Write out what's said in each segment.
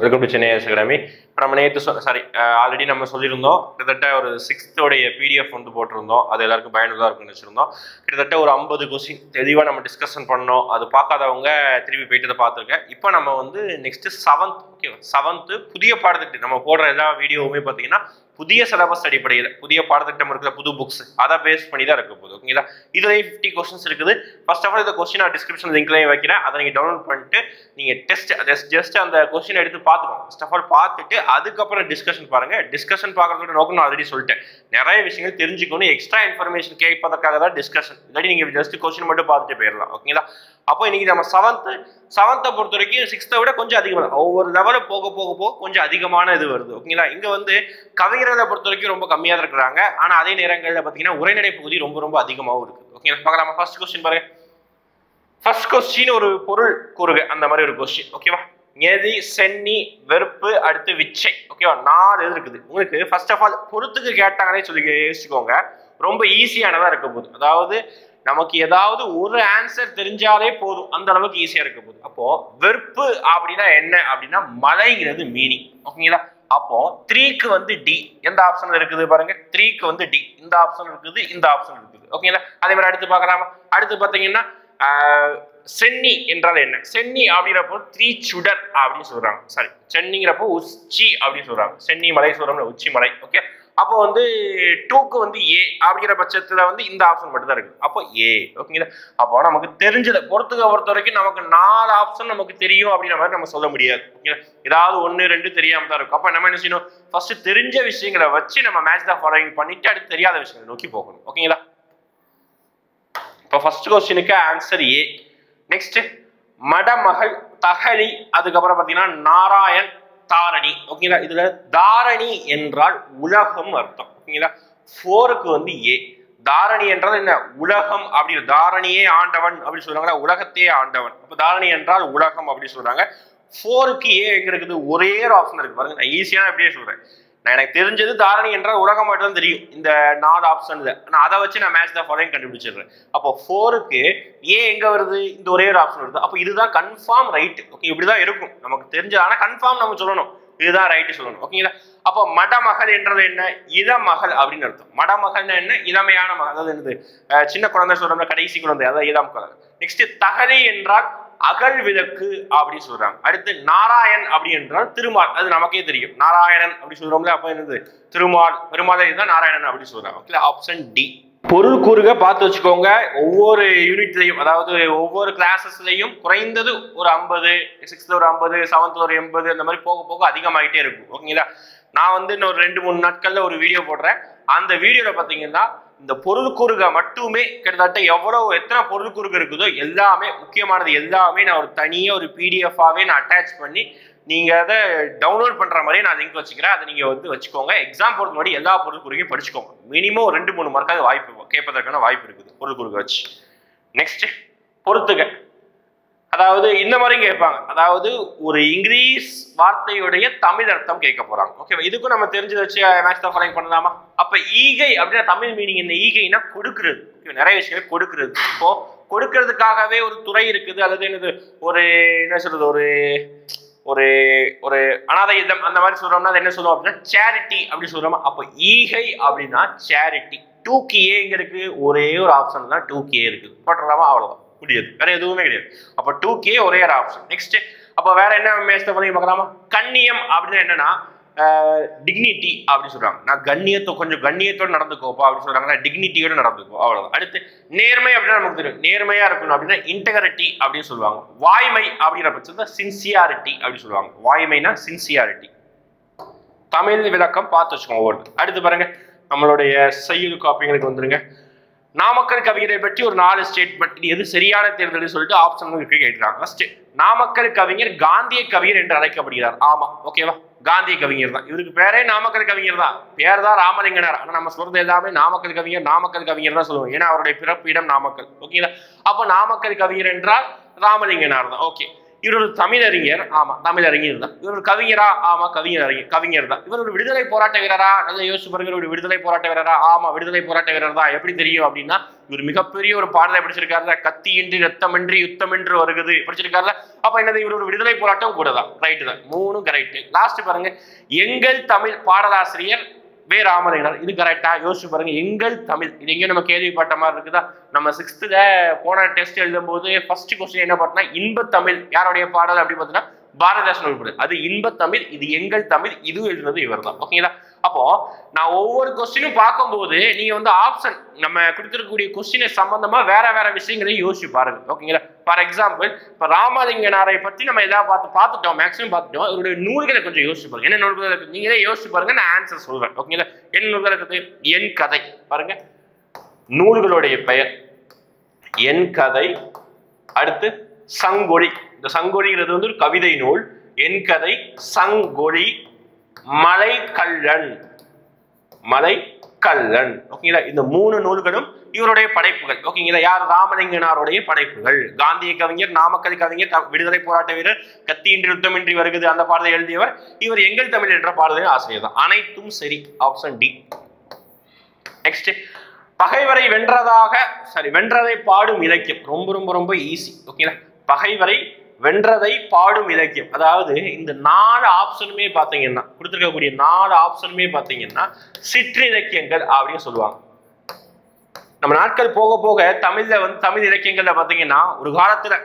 Welcome to Chennai academy. இப்போ நம்ம நேற்று ஆல்ரெடி நம்ம சொல்லியிருந்தோம், கிட்டத்தட்ட ஒரு 6th PDF வந்து போட்டிருந்தோம். அது எல்லாருக்கும் பயனுள்ளதாக இருக்குன்னு வச்சுருந்தோம். கிட்டத்தட்ட ஒரு 50 கொஸ்டின் தெளிவாக நம்ம டிஸ்கஷன் பண்ணோம். அது பார்க்காதவங்க திருப்பி போயிட்டு அதை பார்த்துருக்கேன். இப்போ நம்ம வந்து நெக்ஸ்ட் 7th, ஓகே 7th புதிய பாடத்திட்டம் நம்ம போடுற எல்லா வீடியோவுமே பார்த்தீங்கன்னா புதிய சிலபஸ் அடிப்படையில் புதிய பாடத்திட்டம் இருக்கிற புது புக்ஸ் அதை பேஸ் பண்ணி தான் இருக்க போகுது. ஓகேங்களா? இதுலேயும் 50 கொஸ்டின்ஸ் இருக்குது. ஃபர்ஸ்ட் ஆஃப் ஆல் இந்த கொஸ்டின் நான் டிஸ்கிரிப்ஷன் லிங்க்லையும் வைக்கிறேன். அதை நீங்கள் டவுன்லோட் பண்ணிட்டு நீங்கள் ஜஸ்ட் அந்த கொஸ்டின் எடுத்து பார்த்துக்கோங்க. ஃபர்ஸ்ட் ஆஃப் ஆல் பார்த்துட்டு அதுக்கப்புறம் டிஸ்கஷன் பாருங்க. டிஸ்கஷன் பார்க்கறதோட நோக்கம் நான் ஆல்ரெடி சொல்லிட்டேன். நிறைய விஷயங்கள் தெரிஞ்சுக்கணும், எக்ஸ்ட்ரா இன்ஃபர்மேஷன் கேட்பதற்காக தான் டிஸ்கஷன். இல்லாட்டி நீங்கள் ஜஸ்ட் கொஸ்டின் மட்டும் பார்த்துட்டு போயிடலாம். ஓகேங்களா? அப்போ இன்னைக்கு நம்ம 7th பொறுத்த வரைக்கும் 6th விட கொஞ்சம் அதிகமாக ஒவ்வொரு லெவலும் போக போக போக கொஞ்சம் அதிகமான இது வருது. ஓகேங்களா? இங்கே வந்து கவிஞர்களை பொறுத்த வரைக்கும் ரொம்ப கம்மியாக தான் இருக்கிறாங்க. ஆனால் அதே நேரங்களில் பார்த்தீங்கன்னா உரைநடை பகுதி ரொம்ப ரொம்ப அதிகமாகவும் இருக்குது. ஓகேங்களா? பார்க்கலாமா? ஃபர்ஸ்ட் கொஸ்டின் பாருங்க. ஃபர்ஸ்ட் கொஸ்டின் ஒரு பொருள் கூறுக அந்த மாதிரி ஒரு கொஸ்டின். ஓகேவா? எதி, சென்னி, வெறுப்பு, அடுத்து விச்சை. ஓகேவா? 4 இது இருக்குது. உங்களுக்கு ஃபர்ஸ்ட் ஆஃப் ஆல் பொறுத்துக்கு கேட்டாங்கன்னே சொல்லி யோசிச்சுக்கோங்க. ரொம்ப ஈஸியானதாக இருக்க போகுது. அதாவது நமக்கு ஏதாவது ஒரு ஆன்சர் தெரிஞ்சாலே போதும், அந்த அளவுக்கு ஈஸியா இருக்க போகுது. அப்போ வெறுப்பு அப்படின்னா என்ன அப்படின்னா மலைங்கிறது மீனிங். ஓகேங்களா? அப்போ 3க்கு வந்து டி எந்த ஆப்ஷன் இருக்குது பாருங்க. 3க்கு வந்து டி இந்த ஆப்ஷன் இருக்குது, இந்த ஆப்ஷன் இருக்குது. ஓகேங்களா? அதே மாதிரி அடுத்து பார்க்கலாமா? அடுத்து பார்த்தீங்கன்னா சென்னி என்றால் என்ன? சென்னி அப்படிங்கிறப்போ 3 சுடர் அப்படின்னு சொல்றாங்க. சாரி, சென்னிங்கிறப்போ உச்சி அப்படின்னு சொல்றாங்க. சென்னி மலை சொல்றோம்ல, உச்சி மலை. ஓகே, அப்போ வந்து 2க்கு வந்து ஏ அப்படிங்கிற பட்சத்துல வந்து இந்த ஆப்ஷன் மட்டும் தான் இருக்கு. அப்போ ஏ. ஓகேங்களா? அப்போ நமக்கு தெரிஞ்சதை பொறுத்த வரைக்கும் நமக்கு 4 ஆப்ஷன் நமக்கு தெரியும் அப்படிங்கிற மாதிரி நம்ம சொல்ல முடியாது. ஓகேங்களா? ஏதாவது 1 2 தெரியாம தான் இருக்கும். அப்போ நம்ம என்ன செய்யணும்? ஃபர்ஸ்ட் தெரிஞ்ச விஷயங்களை வச்சு நம்ம மேட்ச் த ஃபாலோயிங் பண்ணிட்டு அடுத்து தெரியாத விஷயங்களை நோக்கி போகணும். ஓகேங்களா? இப்போ ஃபர்ஸ்ட் கொஸ்டினுக்கு ஆன்சர் ஏ. நெக்ஸ்ட் மடமகள், தகழி, அதுக்கப்புறம் பார்த்தீங்கன்னா நாராயண், தாரணி. ஓகேங்களா? இதுல தாரணி என்றால் உலகம் அர்த்தம். ஓகேங்களா? 4க்கு வந்து ஏ. தாரணி என்றால் என்ன? உலகம். அப்படி தாரணியே ஆண்டவன் அப்படி சொல்றாங்களா, உலகத்தையே ஆண்டவன். அப்ப தாரணி என்றால் உலகம் அப்படி சொல்றாங்க. 4க்கு ஏ எங்க இருக்குது? ஒரே ஒரு ஆப்ஷன் இருக்கு பாருங்க. நான் ஈஸியான அப்படியே சொல்றேன். நான் எனக்கு தெரிஞ்சது தாரணி என்றால் உலகம் மட்டும் தான் தெரியும், இந்த 4 ஆப்ஷன். நான் அதை வச்சு நான் மேட்ச் த ஃபாலோயிங் கண்டுபிடிச்சிடுறேன். அப்போ 4க்கு ஏ எங்க வருது? இந்த ஒரே ஒரு ஆப்ஷன் வருது. அப்போ இதுதான் கன்ஃபார்ம் ரைட். ஓகே, இப்படிதான் இருக்கும் நமக்கு தெரிஞ்சது. ஆனா கன்ஃபார்ம் நம்ம சொல்லணும், இதுதான் ரைட்டு சொல்லணும். ஓகேங்களா? அப்போ மடமகள் என்றது என்ன? இதமகள் அப்படின்னு அர்த்தம். மடமகள்னா என்ன? இளமையான மகள். அதாவது என்னது? சின்ன குழந்தை சொல்றோம்ல, கடைசி குழந்தை, அதாவது இளம் குழந்தை. நெக்ஸ்ட் தகழி என்றால் அகல் விளக்கு அப்படி சொல்றாங்க. அடுத்து நாராயண் அப்படி என்றால் திருமால். அது நமக்கே தெரியும், நாராயணன் அப்படி சொல்றோம்ல. அப்ப என்னது? திருமால், பெருமாளை தான் நாராயணன் அப்படி சொல்றாங்க. Okay, option D. பொருள் கூறுக பார்த்து வச்சுக்கோங்க. ஒவ்வொரு யூனிட்லையும், அதாவது ஒவ்வொரு கிளாஸஸ்லையும் குறைந்தது ஒரு 50, 6th ஒரு 50, 7th ஒரு 80, அந்த மாதிரி போக போக அதிகமாயிட்டே இருக்கும். ஓகேங்களா? நான் வந்து இன்னொரு 2-3 நாட்கள்ல ஒரு வீடியோ போடுறேன். அந்த வீடியோல பாத்தீங்கன்னா இந்த பொருள் கூறுக மட்டுமே கிட்டத்தட்ட எத்தனை பொருள் கூறுக இருக்குதோ எல்லாமே, முக்கியமானது எல்லாமே நான் ஒரு தனியா ஒரு PDF-ஆவே நான் அட்டாச் பண்ணி நீங்க அதை டவுன்லோட் பண்ற மாதிரியே நான் லிங்க் வச்சுக்கிறேன். அதை நீங்க வந்து வச்சுக்கோங்க. எக்ஸாம் போறது முன்னாடி எல்லா பொருள் கூறுகையும் படிச்சுக்கோங்க. மினிமம் 2-3 மார்க்காவது வாய்ப்பு கேட்பதற்கான வாய்ப்பு இருக்குது பொருள் கூறுக வச்சு. நெக்ஸ்ட் பொறுத்துக. அதாவது இந்த மாதிரி கேட்பாங்க. அதாவது ஒரு இங்கிலீஷ் வார்த்தையுடைய தமிழ் அர்த்தம் கேட்க போறாங்க. ஓகே, இதுக்கும் நம்ம தெரிஞ்சதை வச்சு மேட்ச் த ஃபாலோயிங் பண்ணலாமா? அப்ப ஈகை அப்படின்னா தமிழ் மீனிங் என்ன? ஈகைனா கொடுக்கிறது. நிறைய விஷயங்கள் கொடுக்கிறது. இப்போ கொடுக்கறதுக்காகவே ஒரு துறை இருக்குது. அல்லது என்னது? ஒரு என்ன சொல்றது? ஒரு ஒரு ஒரு அனாதை இல்லம் அந்த மாதிரி சொல்றோம்னா அது என்ன சொல்லுவோம் அப்படின்னா சேரிட்டி அப்படி சொல்றோமா? அப்ப ஈகை அப்படின்னா சேரிட்டி. 2க்கு ஏ எங்க இருக்கு? ஒரே ஒரு ஆப்ஷன் தான் 2க்கு ஏ இருக்குது. போட்டுடலாமா? அவ்வளவுதான், முடியாது, வேற எதுவுமே கிடையாது. அப்ப 2க்கு ஏ ஒரே ஒரு ஆப்ஷன். நெக்ஸ்ட் அப்ப வேற என்ன மேட்ச் பண்ணி பார்க்கலாமா? கண்ணியம் அப்படின்னா என்னன்னா டிக்னிட்டி அப்படி சொல்றாங்க. நான் கொஞ்சம் கண்ணியத்தோட நடந்துக்கோப்பா அப்படி சொல்றாங்கன்னா டிக்னிட்டியோட நடந்துக்கோ, அவ்வளவுதான். அடுத்து நேர்மை அப்படின்னா நமக்கு தெரியும், நேர்மையா இருக்கணும் அப்படின்னா இன்டெகிரிட்டி அப்படின்னு சொல்லுவாங்க. வாய்மை அப்படிங்கிற பட்சத்துல சின்சியாரிட்டி அப்படி சொல்லுவாங்க. வாய்மைனா சின்சியாரிட்டி. தமிழ் விளக்கம் பார்த்து வச்சுக்கோங்க ஒவ்வொரு. அடுத்து பாருங்க, நம்மளுடைய செய்யுள் காப்பிங்களுக்கு வந்துருங்க. நாமக்கல் கவிஞரை பற்றி ஒரு 4 ஸ்டேட்மெண்ட், எது சரியான தேர்தல் சொல்லிட்டு ஆப்ஷன் கேட்கிறாங்க. ஃபர்ஸ்ட், நாமக்கல் கவிஞர் காந்திய கவிஞர் என்று அழைக்கப்படுகிறார். ஆமா, ஓகேவா? காந்திய கவிஞர் தான். இவருக்கு பேரே நாமக்கல் கவிஞர் தான். பேர் தான் ராமலிங்கனார். ஆனா நம்ம சொல்றது எல்லாமே நாமக்கல் கவிஞர் தான் சொல்லுவோம். ஏன்னா அவருடைய பிறப்பு இடம் நாமக்கல். ஓகேங்களா? அப்ப நாமக்கல் கவிஞர் என்றால் ராமலிங்கனார் தான். ஓகே, இவர் ஒரு தமிழறிஞர், ஆமா தமிழறிஞர் தான். இவர் ஒரு கவிஞரா, ஆமா கவிஞர் தான். இவர் ஒரு விடுதலை போராட்ட வீரரா, நல்லா யோசிச்சு பாருங்க. ஒரு விடுதலை போராட்ட வீரரா, ஆமா விடுதலை போராட்ட வீரர் தான். எப்படி தெரியும் அப்படின்னா இவர் மிகப்பெரிய ஒரு பாடலை படிச்சிருக்காருல, கத்தியின்றி ரத்தமின்றி யுத்தமின்றி வருகிறது படிச்சிருக்காருல. அப்ப என்னது, இவர் ஒரு விடுதலை போராட்டம் கூட தான். ரைட்டு தான், 3 கரெக்ட். லாஸ்ட் பாருங்க, எங்கள் தமிழ் பாடலாசிரியர் வே ராமலிங்கனார். இது கரெக்டா? யோசிச்சு பாருங்க. எங்கள் தமிழ், இது எங்கேயும் நம்ம கேள்விப்பட்ட மாதிரி இருக்குதா? நம்ம 6th போன டெஸ்ட் எழுதும் போது ஃபர்ஸ்ட் கொஸ்டின் என்ன பார்த்தா இன்ப தமிழ் யாருடைய பாடல் அப்படி பார்த்தீங்கன்னா பாரதிதாசன் உட்பட. அது இன்ப தமிழ், இது எங்கள் தமிழ், இது எழுதுனது இவர் தான். ஓகேங்களா? அப்போ நான் ஒவ்வொரு கொஸ்டினும் பார்க்கும்போது நீங்க வந்து ஆப்ஷன் நம்ம கொடுத்துருக்கக்கூடிய கொஸ்டினை சம்பந்தமா வேற வேற விஷயங்களையும் யோசிச்சு பாருங்க. ஓகேங்களா? ஃபார் எக்ஸாம்பிள் இப்ப ராமலிங்கனாரை பத்தி நம்ம எதாவது பார்த்துட்டோம், மேக்ஸிமம் பார்த்துட்டோம். இவருடைய நூல்களை கொஞ்சம் யோசிச்சு பாருங்க. என்ன நூல்கள் இருக்கு நீங்களே யோசிச்சு பாருங்க, நான் ஆன்சர் சொல்றேன். ஓகேங்களா? என்ன நூல்கள் இருக்குது? என் கதை பாருங்க, நூல்களுடைய பெயர் என் கதை. அடுத்து சங்கொலி. இந்த சங்கொலிங்கிறது வந்து ஒரு கவிதை நூல். என் கதை, சங்கொலி, மலைக்கல்லன். ஓகேங்களா? இந்த 3 நூல்களும் இவருடைய படைப்புகள். ஓகேங்களா? யார்? ராமலிங்கனாருடைய படைப்புகள். காந்திய கவிஞர், நாமக்கல் கவிஞர், விடுதலை போராட்ட வீரர், கத்தியின்றி யுத்தமின்றி வருகிறது அந்த பாடலை எழுதியவர் இவர். எங்கள் தமிழ் என்ற பாடலின் ஆசிரியர் தான். அனைத்தும் சரி, ஆப்ஷன் டி. நெக்ஸ்ட், பகைவரை வென்றதை பாடும் இலக்கியம். ரொம்ப ரொம்ப ரொம்ப ஈஸி. ஓகேங்களா? பகைவரை வென்றதை பாடும் இலக்கியம். அதாவது இந்த 4 ஆப்ஷனுமே பாத்தீங்கன்னா, கொடுத்திருக்கக்கூடிய 4 ஆப்ஷனுமே பாத்தீங்கன்னா சிற்றிலக்கியங்கள் அப்படின்னு சொல்லுவாங்க. நம்ம நாட்கள் போக போக தமிழ்ல வந்து தமிழ் இலக்கியங்கள்ல பாத்தீங்கன்னா ஒரு காலத்துல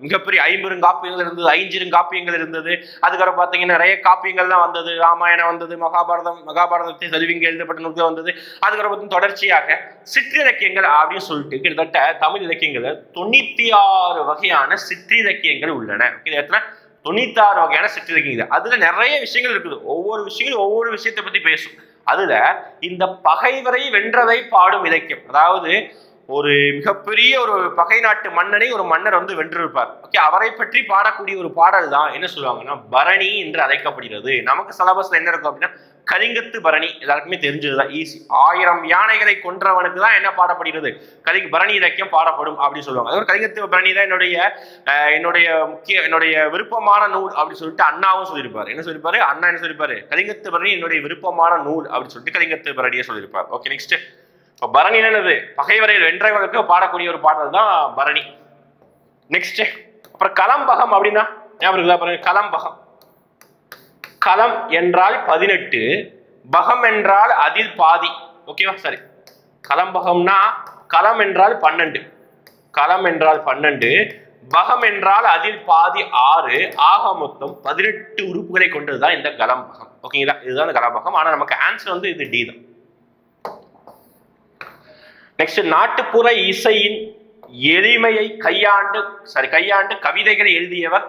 மிகப்பெரிய 50 காப்பியங்கள் இருந்தது, 5 காப்பியங்கள் இருந்தது. அதுக்கப்புறம் பாத்தீங்கன்னா நிறைய காப்பியங்கள் தான் வந்தது. ராமாயணம் வந்தது, மகாபாரதத்தை தழுவிங்க எழுதப்பட்ட நூல்கள் வந்தது. அதுக்கப்புறம் தொடர்ச்சியாக சிற்றிலக்கியங்கள் அப்படின்னு சொல்லிட்டு கிட்டத்தட்ட தமிழ் இலக்கியங்கள்ல 96 வகையான சிற்றிலக்கியங்கள் உள்ளன. எத்தனை? 96 வகையான சிற்றிலக்கியங்கள். அதுல நிறைய விஷயங்கள் இருக்குது. ஒவ்வொரு விஷயங்களும் ஒவ்வொரு விஷயத்தை பத்தி பேசும். அதுல இந்த பகைவரை வென்றதை பாடும் இலக்கியம், அதாவது ஒரு மிகப்பெரிய ஒரு பகை நாட்டு மன்னனை ஒரு மன்னர் வந்து வென்றிருப்பார். ஓகே, அவரை பற்றி பாடக்கூடிய ஒரு பாடல் தான் என்ன சொல்லுவாங்கன்னா பரணி என்று அழைக்கப்படுகிறது. நமக்கு சிலபஸ்ல என்ன இருக்கும் அப்படின்னா கலிங்கத்து பரணி, எல்லாருக்குமே தெரிஞ்சதுதான், ஈஸி. 1000 யானைகளை கொன்றவனுக்கு தான் என்ன பாடப்படுகிறது? பரணி இலக்கியம் பாடப்படும் அப்படின்னு சொல்லுவாங்க. அது கலிங்கத்து பரணி தான் என்னுடைய விருப்பமான நூல் அப்படின்னு சொல்லிட்டு அண்ணாவும் சொல்லியிருப்பாரு. என்ன சொல்லியிருப்பாரு? அண்ணா என்ன சொல்லியிருப்பாரு? கலிங்கத்து பரணி என்னுடைய விருப்பமான நூல் அப்படின்னு சொல்லிட்டு கலிங்கத்து பரணியை சொல்லியிருப்பார். Okay, next. பரணி என்னது? பகைவரை வென்றவர்களுக்கு பாடக்கூடிய ஒரு பாடல் தான் பரணி. நெக்ஸ்ட், அப்புறம் கலம்பகம் அப்படின்னா ஞாபகம் இருக்குதா பாருங்க? கலம்பகம். களம் என்றால் 18, பகம் என்றால் அதில் பாதி. ஓகேவா? சரி, கலம்பகம்னா களம் என்றால் 12, பகம் என்றால் அதில் பாதி 6, ஆக மொத்தம் 18 உறுப்புகளை கொண்டதுதான் இந்த கலம்பகம். ஓகேங்களா? இதுதான் கலம்பகம். ஆனா நமக்கு ஆன்சர் வந்து இது டி தான். நெக்ஸ்ட், நாட்டுப்புற இசையின் எளிமையை கையாண்டு கவிதைகளை எழுதியவர்,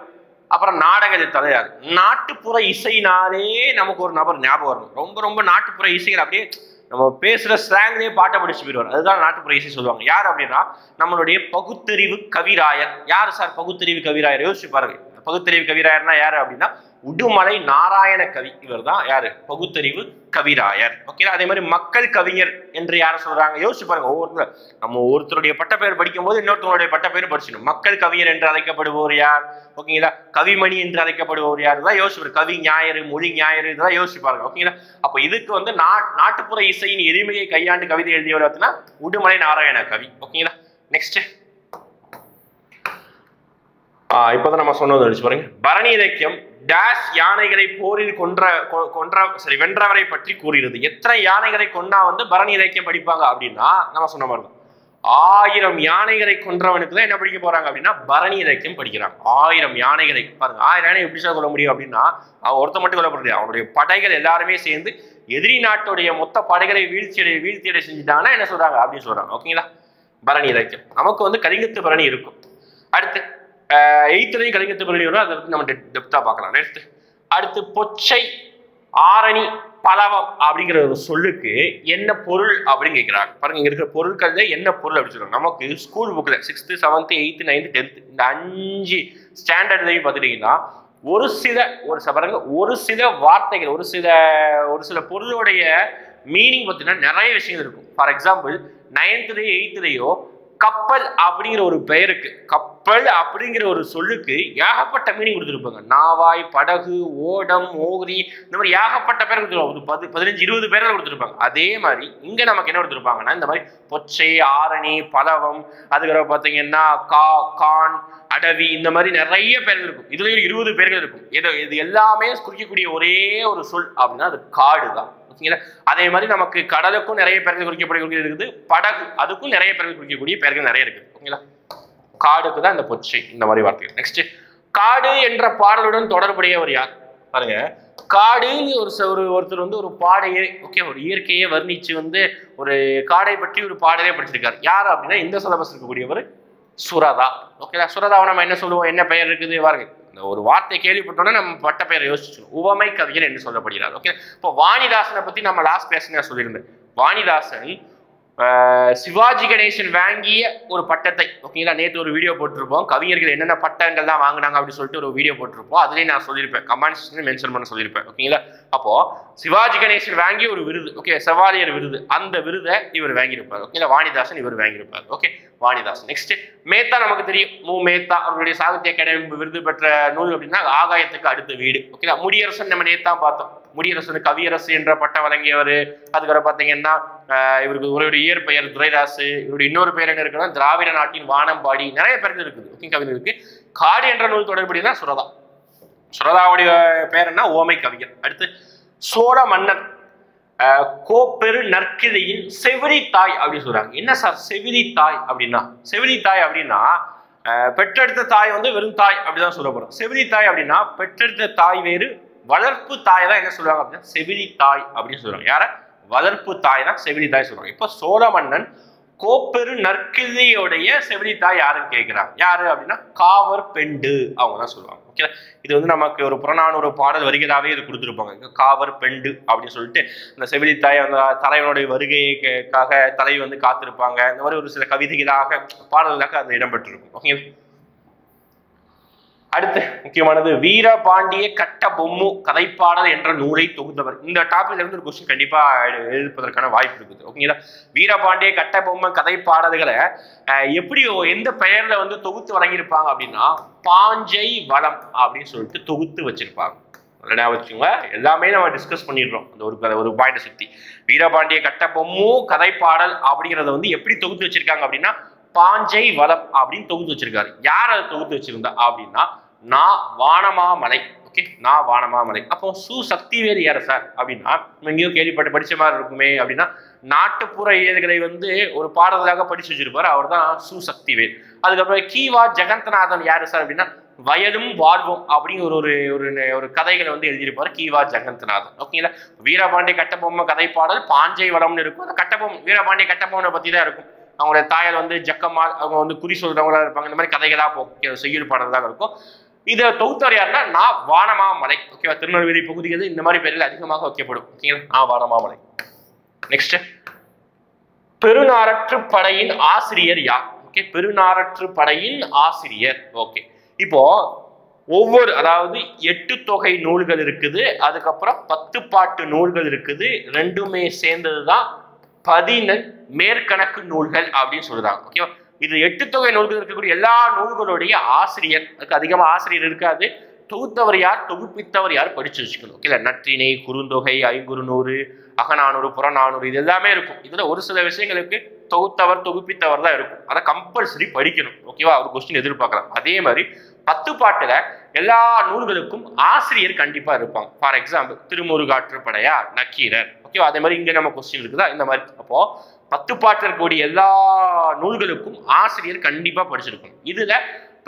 அப்புறம் நாடக எழுத்தாளர். நாட்டுப்புற இசைனாலே நமக்கு ஒரு நபர் ஞாபகம் வரணும். ரொம்ப ரொம்ப நாட்டுப்புற இசைகள் அப்படியே நம்ம பேசுற ஸ்லாங்லேயே பாட்டை படிச்சு போயிடுவார். அதுதான் நாட்டுப்புற இசை சொல்லுவாங்க. யார் அப்படின்னா நம்மளுடைய பகுத்தறிவு கவிராயர். யார் சார் பகுத்தறிவு கவிராயர்? யோசிச்சு பாருங்க. பகுத்தறிவு கவிராயர்னா யாரு அப்படின்னா உடுமலை நாராயண கவி. இவர் தான் யாரு? பகுத்தறிவு கவிராயர். ஓகே, அதே மாதிரி மக்கள் கவிஞர் என்று யார சொல்றாங்க? யோசிச்சு பாருங்க. ஒருத்தருடைய பட்டப்பெயர் படிக்கும் போது இன்னொருத்தருடைய பட்டப்பெயர் படிச்சிடும். மக்கள் கவிஞர் என்று அழைக்கப்படுவோர் யார்? ஓகேங்களா? கவிமணி என்று அழைக்கப்படுவோர் யார்? தான் யோசிச்சு பாருங்க. கவி ஞாயிறு, மொழி ஞாயிறு, இதெல்லாம் யோசிச்சு பாருங்க. ஓகேங்களா? அப்ப இதுக்கு வந்து நாட்டுப்புற இசையின் எளிமையை கையாண்டு கவிதை எழுதியவர் பார்த்தீங்கன்னா உடுமலை நாராயண கவி. ஓகேங்களா? நெக்ஸ்ட், இப்பதான் நம்ம சொன்னது பாருங்க. பரணி இலக்கியம் டேஷ் யானைகளை போரில் வென்றவரை பற்றி கூறுகிறது. எத்தனை யானைகளை கொண்டா வந்து பரணி இலக்கியம் படிப்பாங்க அப்படின்னா நம்ம சொன்ன மாதிரி தான் 1000 யானைகளை கொன்றவனுக்கு தான் என்ன படிக்க போறாங்க அப்படின்னா பரணி இலக்கியம் படிக்கிறாங்க. 1000 யானைகளை பாருங்க. 1000 யானை எப்படி கொள்ள முடியும் அப்படின்னா அவன் ஒருத்த மட்டும் கொல்லப்படுது. அவனுடைய படைகள் எல்லாருமே சேர்ந்து எதிரி நாட்டுடைய மொத்த படைகளை வீழ்ச்சியடை செஞ்சுட்டாங்கன்னா என்ன சொல்றாங்க அப்படின்னு சொல்றாங்க. ஓகேங்களா? பரணி இலக்கியம் நமக்கு வந்து கலிங்கத்து பரணி இருக்கும். அடுத்து 8th கலிங்கத்து பரணி வரும். அதை பற்றி நம்ம டெப்தா பார்க்கலாம். அடுத்து பொச்சை, ஆரணி, பலவம் அப்படிங்கிற ஒரு சொல்லுக்கு என்ன பொருள் அப்படின்னு கேட்கிறாங்க. பாருங்க, இங்க இருக்கிற பொருட்கள்ல என்ன பொருள் அப்படின்னு சொல்றாங்க. நமக்கு ஸ்கூல் புக்ல 6th, 7th, 8th, 9th, 10th இந்த 5 ஸ்டாண்டர்ட்லையும் பார்த்துட்டீங்கன்னா ஒரு சில வார்த்தைகள் ஒரு சில பொருளுடைய மீனிங் பார்த்தீங்கன்னா நிறைய விஷயங்கள் இருக்கும். ஃபார் எக்ஸாம்பிள் 9th, 8th கப்பல் அப்படிங்கிற ஒரு பெயருக்கு, கப்பல் அப்படிங்கிற ஒரு சொல்லுக்கு ஏகப்பட்ட மீனிங் கொடுத்துருப்பாங்க. நாவாய், படகு, ஓடம், ஓரி, இந்த மாதிரி ஏகப்பட்ட பேர் கொடுத்துருப்பாங்க. 15-20 பேர்கள் கொடுத்துருப்பாங்க. அதே மாதிரி இங்க நமக்கு என்ன கொடுத்துருப்பாங்கன்னா, இந்த மாதிரி பொச்சை, ஆரணி, பலவம், அதுக்கப்புறம் பார்த்தீங்கன்னா கான், அடவி, இந்த மாதிரி நிறைய பேர்கள் இருக்கும். இதுல 20 பேர்கள் இருக்கும். இது எல்லாமே குறிக்கக்கூடிய ஒரே ஒரு சொல் அப்படின்னா அது காடு தான். ஓகேங்களா? அதே மாதிரி நமக்கு கடலுக்கும் நிறைய பேர்கள் குறிக்கக்கூடிய இருக்குது, படகு அதுக்கும் நிறைய பேர்கள் குறிக்கக்கூடிய பேர்கள் நிறைய இருக்குது. ஓகேங்களா? காடுக்கு தான் இந்த பொச்சை, இந்த மாதிரி வார்த்தைகள். நெக்ஸ்ட், காடு என்ற பாடலுடன் தொடர்புடையவர் யார்? பாருங்க, காடுன்னு ஒருத்தர் வந்து ஒரு பாடையே, ஓகே, ஒரு இயற்கையை வர்ணிச்சு வந்து ஒரு காடை பற்றி ஒரு பாடலே படிச்சிருக்காரு. யார் அப்படின்னா இந்த சிலபஸ் இருக்கக்கூடியவர் சுரதா. ஓகேங்களா? சுரதாவை நம்ம என்ன சொல்லுவோம், என்ன பெயர் இருக்குது பாருங்க. இந்த ஒரு வார்த்தை கேள்விப்பட்டோன்னா நம்ம பட்ட பெயரை யோசிச்சோம். உவமை கவிஞர் என்று சொல்லப்படுகிறார். ஓகே, இப்போ வாணிதாசனை பத்தி நம்ம லாஸ்ட் கிளாஸ்ல சொல்லியிருந்தேன். வாணிதாசன் சிவாஜி கணேசன் வாங்கிய ஒரு பட்டத்தை, ஓகேங்களா, நேற்று ஒரு வீடியோ போட்டிருப்போம். கவிஞர்கள் என்னென்ன பட்டங்கள் தான் வாங்கினாங்க அப்படின்னு சொல்லிட்டு ஒரு வீடியோ போட்டிருப்போம். அதுலேயும் நான் சொல்லியிருப்பேன், கமெண்ட்ஸ் மென்ஷன் பண்ண சொல்லியிருப்பேன். ஓகேங்களா? அப்போ சிவாஜி கணேசன் வாங்கிய ஒரு விருது, ஓகே, செவாலியர் விருது, அந்த விருதை இவர் வாங்கியிருப்பார். ஓகேங்களா? வாணிதாசன் இவர் வாங்கியிருப்பார். ஓகே, வாணிதாசன். நெக்ஸ்ட், மேத்தா நமக்கு தெரியும். மேத்தா அவருடைய சாகித்ய அகாடமி விருது பெற்ற நூல் அப்படின்னா ஆகாயத்துக்கு அடுத்த வீடு. ஓகேங்களா? முடியரசன் நம்ம நேத்தா பார்த்தோம். முடியரசன் கவியரசு என்ற பட்டம் வழங்கியவர். அதுக்கப்புறம் பார்த்தீங்கன்னா இவருக்கு ஒரு இயற்பெயர் துரைராசு. இவருடைய இன்னொரு பெயர் என்ன இருக்குன்னா திராவிட நாட்டின் வானம்பாடி. நிறைய பேர்கள் இருக்குது. ஓகே, கவிஞருக்கு காடு என்ற நூல் தொடர்புடையதான் சுரதா. சுரதாவுடைய பேர் என்ன? ஓமை கவிஞர். அடுத்து, சோழ மன்னன் கோப்பெரு நற்கிழையின் செவிலி தாய் அப்படின்னு சொல்றாங்க. என்ன சார் செவிலி தாய் அப்படின்னா? செவிலி தாய் அப்படின்னா பெற்றெடுத்த தாய் வந்து வெறும் தாய் அப்படிதான் சொல்ல போறோம். செவிலி தாய் அப்படின்னா பெற்றெடுத்த தாய் வேறு, வளர்ப்பு தாய் தான் என்ன சொல்லுவாங்க அப்படின்னா செவிலி தாய் அப்படின்னு சொல்றாங்க. யார? வளர்ப்பு தாய் தான் செவிலி தாய் சொல்றாங்க. இப்போ சோழ மன்னன் கோப்பெரு நற்கிழையோடைய செவிலி தாய் யாருன்னு கேட்கிறாங்க. யாரு அப்படின்னா காவர் பெண்டு, அவங்க தான் சொல்லுவாங்க. ஓகே, இது வந்து நமக்கு ஒரு புறநானூறு பாடல் வரிகளாவே இது கொடுத்துருப்பாங்க. காவர் பெண்டு அப்படின்னு சொல்லிட்டு இந்த செவிலி தாய் அந்த தலைவனுடைய வருகைக்காக தலை வந்து காத்திருப்பாங்க. இந்த மாதிரி ஒரு சில கவிதைகளாக பாடல்களாக அது இடம்பெற்றிருக்கும். ஓகே, அடுத்து முக்கியமானது வீரபாண்டிய கட்ட பொம்மு கதைப்பாடல் என்ற நூலை தொகுத்தவர். இந்த டாபிக்ல இருந்து ஒரு கொஸ்டின் கண்டிப்பா எழுப்பதற்கான வாய்ப்பு இருக்குது. ஓகேங்களா? வீரபாண்டிய கட்ட பொம்மை கதைப்பாடல்களை எப்படி எந்த பெயர்ல வந்து தொகுத்து வழங்கியிருப்பாங்க அப்படின்னா பாஞ்சை வளம் அப்படின்னு சொல்லிட்டு தொகுத்து வச்சிருப்பாங்க. வச்சுக்கோங்க, எல்லாமே நம்ம டிஸ்கஸ் பண்ணிடுறோம் அந்த ஒரு பாயிண்ட் சுத்தி. வீரபாண்டிய கட்ட பொம்மு கதைப்பாடல் அப்படிங்கிறத வந்து எப்படி தொகுத்து வச்சிருக்காங்க அப்படின்னா பாஞ்சை வளம் அப்படின்னு தொகுத்து வச்சிருக்காரு. யார் அதை தொகுத்து வச்சிருந்தா அப்படின்னா வானமாமலை. ஓகே, வானமாமலை. அப்போ சக்திவேல் யார் சார் அப்படின்னா எங்கேயும் கேள்விப்பட்டு படிச்ச மாதிரி இருக்குமே அப்படின்னா நாட்டுப்புற ஏடுகளை வந்து ஒரு பாடலாக படிச்சு வச்சிருப்பாரு. அவர் தான் சக்திவேல். அதுக்கப்புறம் கீவா ஜெகந்த்நாதன் யாரு சார் அப்படின்னா வயதும் வாழ்வும் அப்படிங்கிற ஒரு கதைகளை வந்து எழுதியிருப்பாரு கீவா ஜெகந்த்நாதன். ஓகேங்களா? வீரபாண்டிய கட்டபொம்மை கதைப்பாடல் பாஞ்சை வளம்னு இருக்கும். அந்த கட்டபொம்மை வீரபாண்டிய கட்டபொம்மனை பத்தி தான் இருக்கும். அவங்களுடைய தாயார் வந்து ஜக்கம்மா, அவங்க வந்து குறி சொல்றவங்களா இருப்பாங்க. இந்த மாதிரி கதைகளா செய்யுள் பாடல்தான் இருக்கும். இதை தொகுத்தவர் யாருன்னா வானமாமலை. ஓகேவா? திருநெல்வேலி பகுதிகள் இந்த மாதிரி பேர்கள் அதிகமாக வைக்கப்படும். ஓகேங்களா? வானமாமலை. நெக்ஸ்ட், பெருநாரற்று படையின் ஆசிரியர் யார்? ஓகே, பெருநாரற்று படையின் ஆசிரியர். ஓகே, இப்போ அதாவது 8 தொகை நூல்கள் இருக்குது, அதுக்கப்புறம் 10 பாட்டு நூல்கள் இருக்குது. ரெண்டுமே சேர்ந்ததுதான் 10 மேற்கணக்கு நூல்கள் அப்படின்னு சொல்றாங்க. ஓகேவா? இது 8 தொகை நூல்கள் இருக்கக்கூடிய எல்லா நூல்களுடைய ஆசிரியர், அதுக்கு அதிகமா ஆசிரியர் இருக்காது. தொகுத்தவர் யார், தொகுப்பித்தவர் யார் படிச்சு வச்சுக்கணும். ஓகே, நற்றிணை, குறுந்தொகை, ஐங்குறுநூறு, அகநானூறு, புறநானூறு, இது எல்லாமே இருக்கும். இதுல ஒரு சில விஷயங்களுக்கு தொகுத்தவர் தொகுப்பித்தவர் தான் இருக்கும். அதை கம்பல்சரி படிக்கணும். ஓகேவா? ஒரு கொஸ்டின் எதிர்பார்க்கலாம். அதே மாதிரி 10 பாட்டுல எல்லா நூல்களுக்கும் ஆசிரியர் கண்டிப்பா இருப்பாங்க. ஃபார் எக்ஸாம்பிள் திருமுருகாற்றுப்படையார், நக்கீரர். ஓகேவா? அதே மாதிரி இங்க நம்ம கொஸ்டின் இருக்குதா இந்த மாதிரி. அப்போ 10 பாட்டு இருக்கக்கூடிய எல்லா நூல்களுக்கும் ஆசிரியர் கண்டிப்பா படிச்சிருக்கணும். இதுல